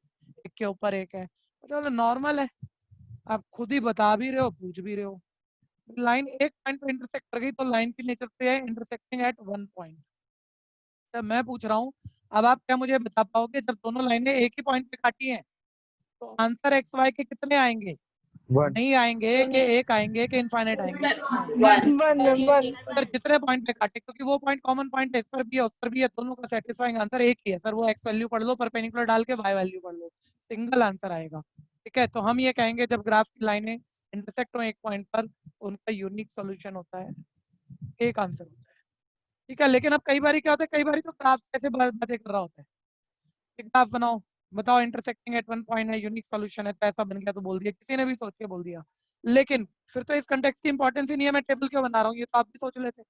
एक के ऊपर एक है? चलो नॉर्मल है, आप खुद ही बता भी रहे हो, पूछ भी रहे हो। लाइन एक पॉइंट पे इंटरसेक्ट कर गई तो लाइन की नेचर पे है इंटरसेक्टिंग एट वन पॉइंट। जब मैं पूछ रहा हूँ, अब आप क्या मुझे बता पाओगे जब दोनों लाइनें एक ही पॉइंट पे काटी हैं तो आंसर एक्स वाई के कितने आएंगे? वन नहीं आएंगे कि एक आएंगे कि इनफाइनाइट आएंगे? सर जितने पॉइंट पे काटे, क्योंकि वो पॉइंट कॉमन पॉइंट है, इस पर भी है उस पर भी है, दोनों का सेटिस्फाइंग आंसर एक ही है। सर वो एक्स वैल्यू पढ़ लो, परपेंडिकुलर डाल के वाई वैल्यू पढ़ लो, सिंगल आंसर आएगा। ठीक है, तो हम ये कहेंगे जब ग्राफ की लाइनें इंटरसेक्ट हो एक पॉइंट पर उनका यूनिक सोल्यूशन होता है, एक आंसर होता है। ठीक है, लेकिन अब कई बार क्या होता है, कई बार तो ग्राफ कैसे बातें कर रहा होता है, एक ग्राफ बनाओ, बताओ इंटरसेक्टिंग एट वन पॉइंट है, यूनिक सॉल्यूशन है, तो ऐसा बन गया तो बोल दिया, किसी ने भी सोच के बोल दिया। लेकिन फिर तो इस कंटेक्स्ट की इंपॉर्टेंस ही नहीं है, मैं टेबल क्यों बना रहा हूँ, ये तो आप भी सोच लेते।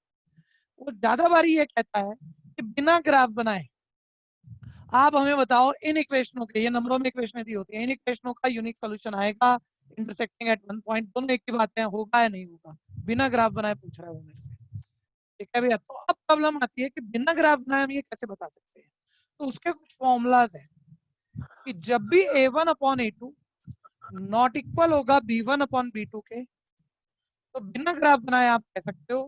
वो ज्यादा बारी ये कहता है कि बिना ग्राफ बनाए आप हमें बताओ इन इक्वेशनों के, ये नंबरों में इक्वेशनें दी होती है, इन इक्वेशनों का यूनिक सॉल्यूशन आएगा इंटरसेक्टिंग एट वन पॉइंट। दोनों एक ही बात है, होगा या नहीं होगा, बिना ग्राफ बनाए पूछ रहा है वो मेरे से। ठीक है भैया, तो अब प्रॉब्लम आती है कि बिना ग्राफ बनाए हम ये कैसे बता सकते हैं। तो उसके कुछ फॉर्मूलाज हैं कि जब भी a1 upon a2 not equal होगा b1 अपॉन b2 के, तो बिना ग्राफ बनाए आप कह सकते हो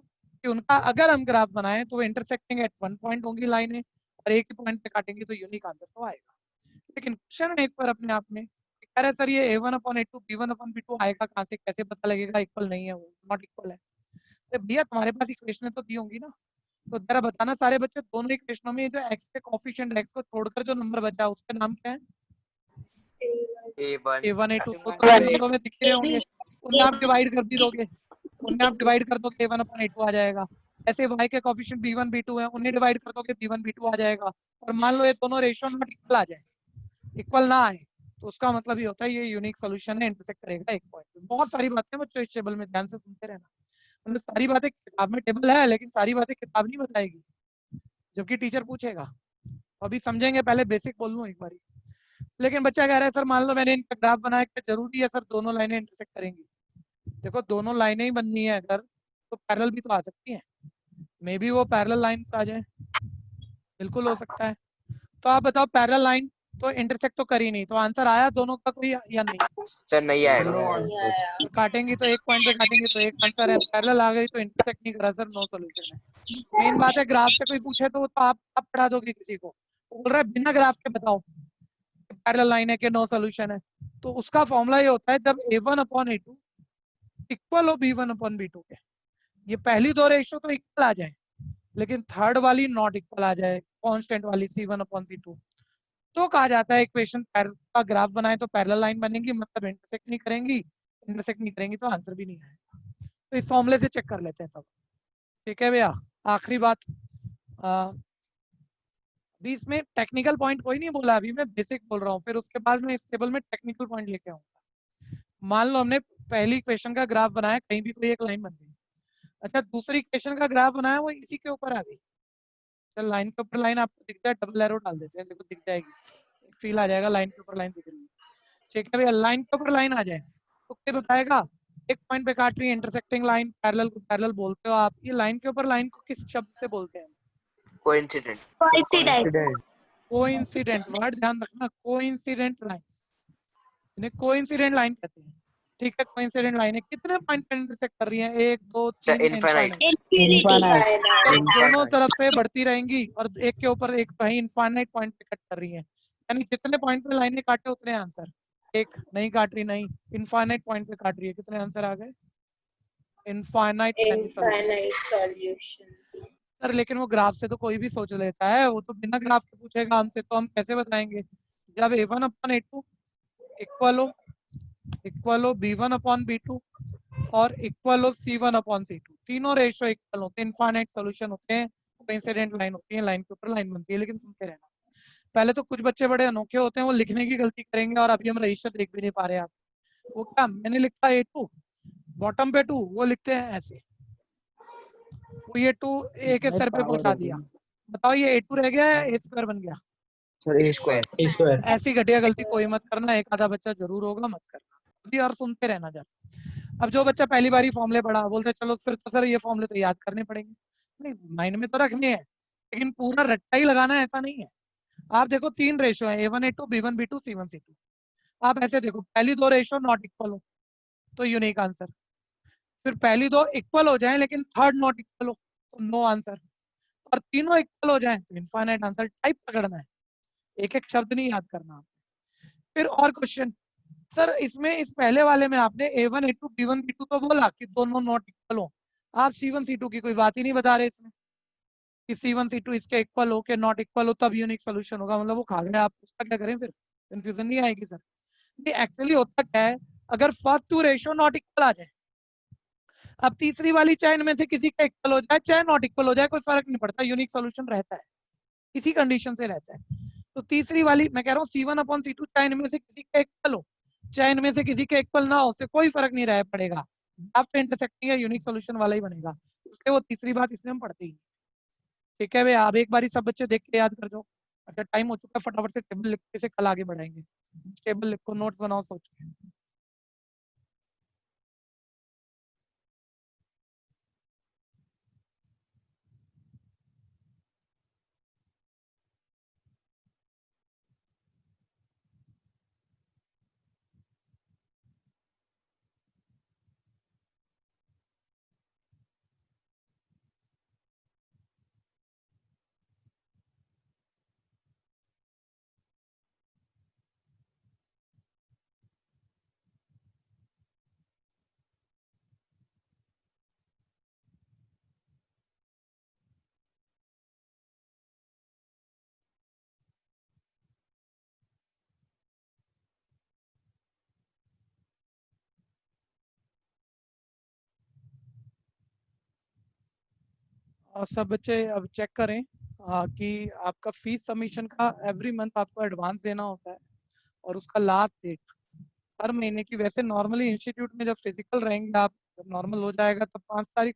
कि उनका अगर हम ग्राफ बनाएं तो वो इंटरसेक्टिंग एट वन पॉइंट होंगी लाइनें, और एक ही पॉइंट पे काटेंगे तो यूनिक आंसर तो आएगा। लेकिन क्वेश्चन है इस पर अपने आप में कि कह रहे सर ये a1 upon a2 b1 upon b2 आएगा कहाँ से, कैसे पता लगेगा इक्वल नहीं है, वो नॉट इक्वल है। तो भैया तुम्हारे पास इक्वेशन तो दी होंगी ना, तो जरा बताना सारे बच्चे, दोनों इक्वेशनों में जो x के कोफिशिएंट x को छोड़कर जो नंबर बचा उसका नाम क्या है? A1 a1 a2 तो नंबरों में दिख रहे होंगे, उन्हें आप डिवाइड कर भी दोगे, उन्हें आप डिवाइड कर दोगे a1 अपॉन a2 आ जाएगा। ऐसे y के कोफिशिएंट b1 b2 है, उन्हें डिवाइड कर दोगे b1 b2 आ जाएगा। और मान लो ये दोनों रेशियो नॉट इक्वल आ जाए, इक्वल ना आए, तो उसका मतलब ये होता है ये यूनिक सॉल्यूशन है, इंटरसेक्ट करेगा एक पॉइंट पे। बहुत सारी बातें बच्चों इस टेबल में ध्यान से सुनते रहना, मतलब सारी बातें किताब में टेबल है लेकिन सारी बातें किताब नहीं बताएगी, जबकि टीचर पूछेगा। अभी समझेंगे, पहले बेसिक बोल लूं एक बारी। लेकिन बच्चा कह रहा है सर मान लो मैंने इनका ग्राफ बनाया, क्या जरूरी है सर दोनों लाइनें इंटरसेक्ट करेंगी? देखो दोनों लाइनें ही बननी है अगर, तो पैरेलल भी तो आ सकती हैं, मे बी वो पैरेलल लाइंस आ जाए, बिल्कुल हो सकता है। तो आप बताओ पैरेलल लाइन तो इंटरसेक्ट तो करी नहीं, तो आंसर आया दोनों का कोई या नहीं? सर नहीं आएगा। काटेंगे तो एक पॉइंट पे काटेंगे तो एक आंसर है, पैरेलल आ गई तो इंटरसेक्ट नहीं करा सर, नो सॉल्यूशन है। मेन बात है ग्राफ से कोई पूछे तो आप पढ़ा दोगे किसी को, बोल रहा है बिना ग्राफ के बताओ पैरेलल लाइन है कि नो सॉल्यूशन है। तो उसका फॉर्मूला ये होता है जब a1 अपॉन a2 इक्वल हो b1 अपॉन b2 के, ये पहली दो रेशियो तो इक्वल आ जाए लेकिन थर्ड वाली नॉट इक्वल आ जाए, कांस्टेंट वाली c1 अपॉन c2, तो कहा जाता है इक्वेशन का ग्राफ बनाए तो पैरेलल लाइन बनेगी, मतलब इंटरसेक्ट नहीं करेंगी, इंटरसेक्ट नहीं करेंगी तो आंसर भी नहीं आएगा। तो इस फॉर्मूले से चेक कर लेते हैं तब। ठीक है भैया, आखिरी बात, अभी इसमें टेक्निकल पॉइंट कोई नहीं बोला, अभी मैं बेसिक बोल रहा हूँ, फिर उसके बाद मैं इस टेबल में टेक्निकल पॉइंट लेके आऊंगा। मान लो हमने पहली इक्वेशन का ग्राफ बनाया, कहीं भी कोई एक लाइन बन गई, अच्छा दूसरी इक्वेशन का ग्राफ बनाया वो इसी के ऊपर आ गई, चल लाइन के ऊपर लाइन आपको दिख जाए, डबल एरो डाल देते हैं, देखो दिख जाएगी, फील आ जाएगा लाइन के ऊपर लाइन दिख रही है। ठीक है भैया, लाइन के ऊपर लाइन आ जाए तो क्या बताएगा, एक पॉइंट पे काट रही है इंटरसेक्टिंग लाइन, पैरेलल को पैरेलल बोलते हो आप, ये लाइन के ऊपर लाइन को किस शब्द से बोलते हैं? कोइंसिडेंट। कोइंसिडेंट, वर्ड ध्यान रखना, कोइंसिडेंट लाइंस, इन्हें कोइंसिडेंट लाइन कहते हैं। ठीक है, कोइंसिडेंट लाइन है, कितने पॉइंट पे इंटरसेक्ट कर रही है, 1 2 3 इनफाइनाइट। दोनों तरफ से बढ़ती रहेंगी और एक के ऊपर एक कहीं इनफाइनाइट पॉइंट पे कट कर रही है, यानी जितने पॉइंट पे लाइनें काटे उतने आंसर, एक नहीं काट रही, नहीं इनफाइनाइट पॉइंट पे काट रही है, कितने आंसर आ गए? Infinite solutions. सर लेकिन वो ग्राफ से तो कोई भी सोच लेता है, वो तो बिना ग्राफ के पूछेगा हमसे, तो हम कैसे बताएंगे? जब a1 अपॉन a2 इक्वल हो b1 अपॉन b2 और इक्वल हो c1 अपॉन c2, तीनों रेशियो इक्वल होते हैं, इनफाइनाइट सॉल्यूशन होते हैं, कोइंसिडेंट लाइन होती है, लाइन के ऊपर लाइन बनती है। लेकिन सुनते रहना, पहले तो कुछ बच्चे बड़े अनोखे होते हैं, वो लिखने की गलती करेंगे, और अभी हम रजिस्टर देख भी नहीं पा रहे आप, वो क्या मैंने लिखा a2 बॉटम पे 2, वो लिखते हैं ऐसे, वो ये 2 a के सर पे पहुंचा दिया, बताओ ये a2 रह गया या a स्क्वायर बन गया? सर ए स्क्वायर। ऐसी घटिया गलती कोई मत करना, एक आधा बच्चा जरूर होगा, मत करना अभी, और सुनते रहना जरा। अब जो बच्चा पहली बार ही फॉर्मूले पढ़ा, बोलते चलो फिर तो सर ये फॉर्मूले तो याद करने पड़ेंगे, नहीं माइंड में तो रखने हैं लेकिन पूरा रट्टा ही लगाना ऐसा नहीं है। आप देखो 3 रेशियो है, a1 a2 b1 b2 c1 c2, आप ऐसे देखो पहली 2 रेशियो नॉट इक्वल हो तो यूनिक आंसर, फिर पहली दो इक्वल हो जाएं लेकिन थर्ड नॉट इक्वल हो तो नो आंसर, और तीनों इक्वल हो जाएं तो इनफाइनाइट आंसर। टाइप पकड़ना है, एक एक शब्द नहीं याद करना। फिर और क्वेश्चन, सर इसमें इस पहले वाले में आपने A1 A2 B1 B2 तो बोला कि दोनों नॉट इक्वल हो, आप C1 C2 की कोई बात ही नहीं बता रहे इसमें कि C1 C2 इसके इक्वल हो के नॉट इक्वल हो तब यूनिक सोल्यूशन होगा, मतलब वो खा गए आप, उसका क्या करें? फिर कंफ्यूजन नहीं आएगी सर? नहीं, एक्चुअली होता क्या है, अगर first two ratio not equal आ जाए, अब तीसरी वाली चाहे इनमें से किसी का इक्वल हो जाए चाहे नॉट इक्वल हो जाए, कोई फर्क नहीं पड़ता, यूनिक सोल्यूशन रहता है, इसी कंडीशन से रहता है। तो तीसरी वाली मैं कह रहा हूँ C1/C2 चाहे इनमें से किसी का इक्वल हो चाहे इनमें से किसी के इक्वल ना हो, उससे कोई फर्क नहीं रह पड़ेगा, ग्राफ इंटरसेक्टिंग है यूनिक सोल्यूशन वाला ही बनेगा, इसलिए वो तीसरी बात इसमें हम पढ़ते ही। ठीक है भैया, आप एक बार सब बच्चे देख के याद कर दो। अच्छा टाइम हो चुका है, फटाफट से टेबल लिख के से कल आगे बढ़ाएंगे। टेबल लिखो, नोट्स बनाओ, सोच के। और सब बच्चे अब चेक करें कि आपका फीस सबमिशन का एवरी मंथ आपको एडवांस देना होता है और उसका लास्ट डेट हर महीने की, वैसे नॉर्मली इंस्टीट्यूट में जब फिजिकल रहेंगे आप, जब नॉर्मल हो जाएगा तब 5 तारीख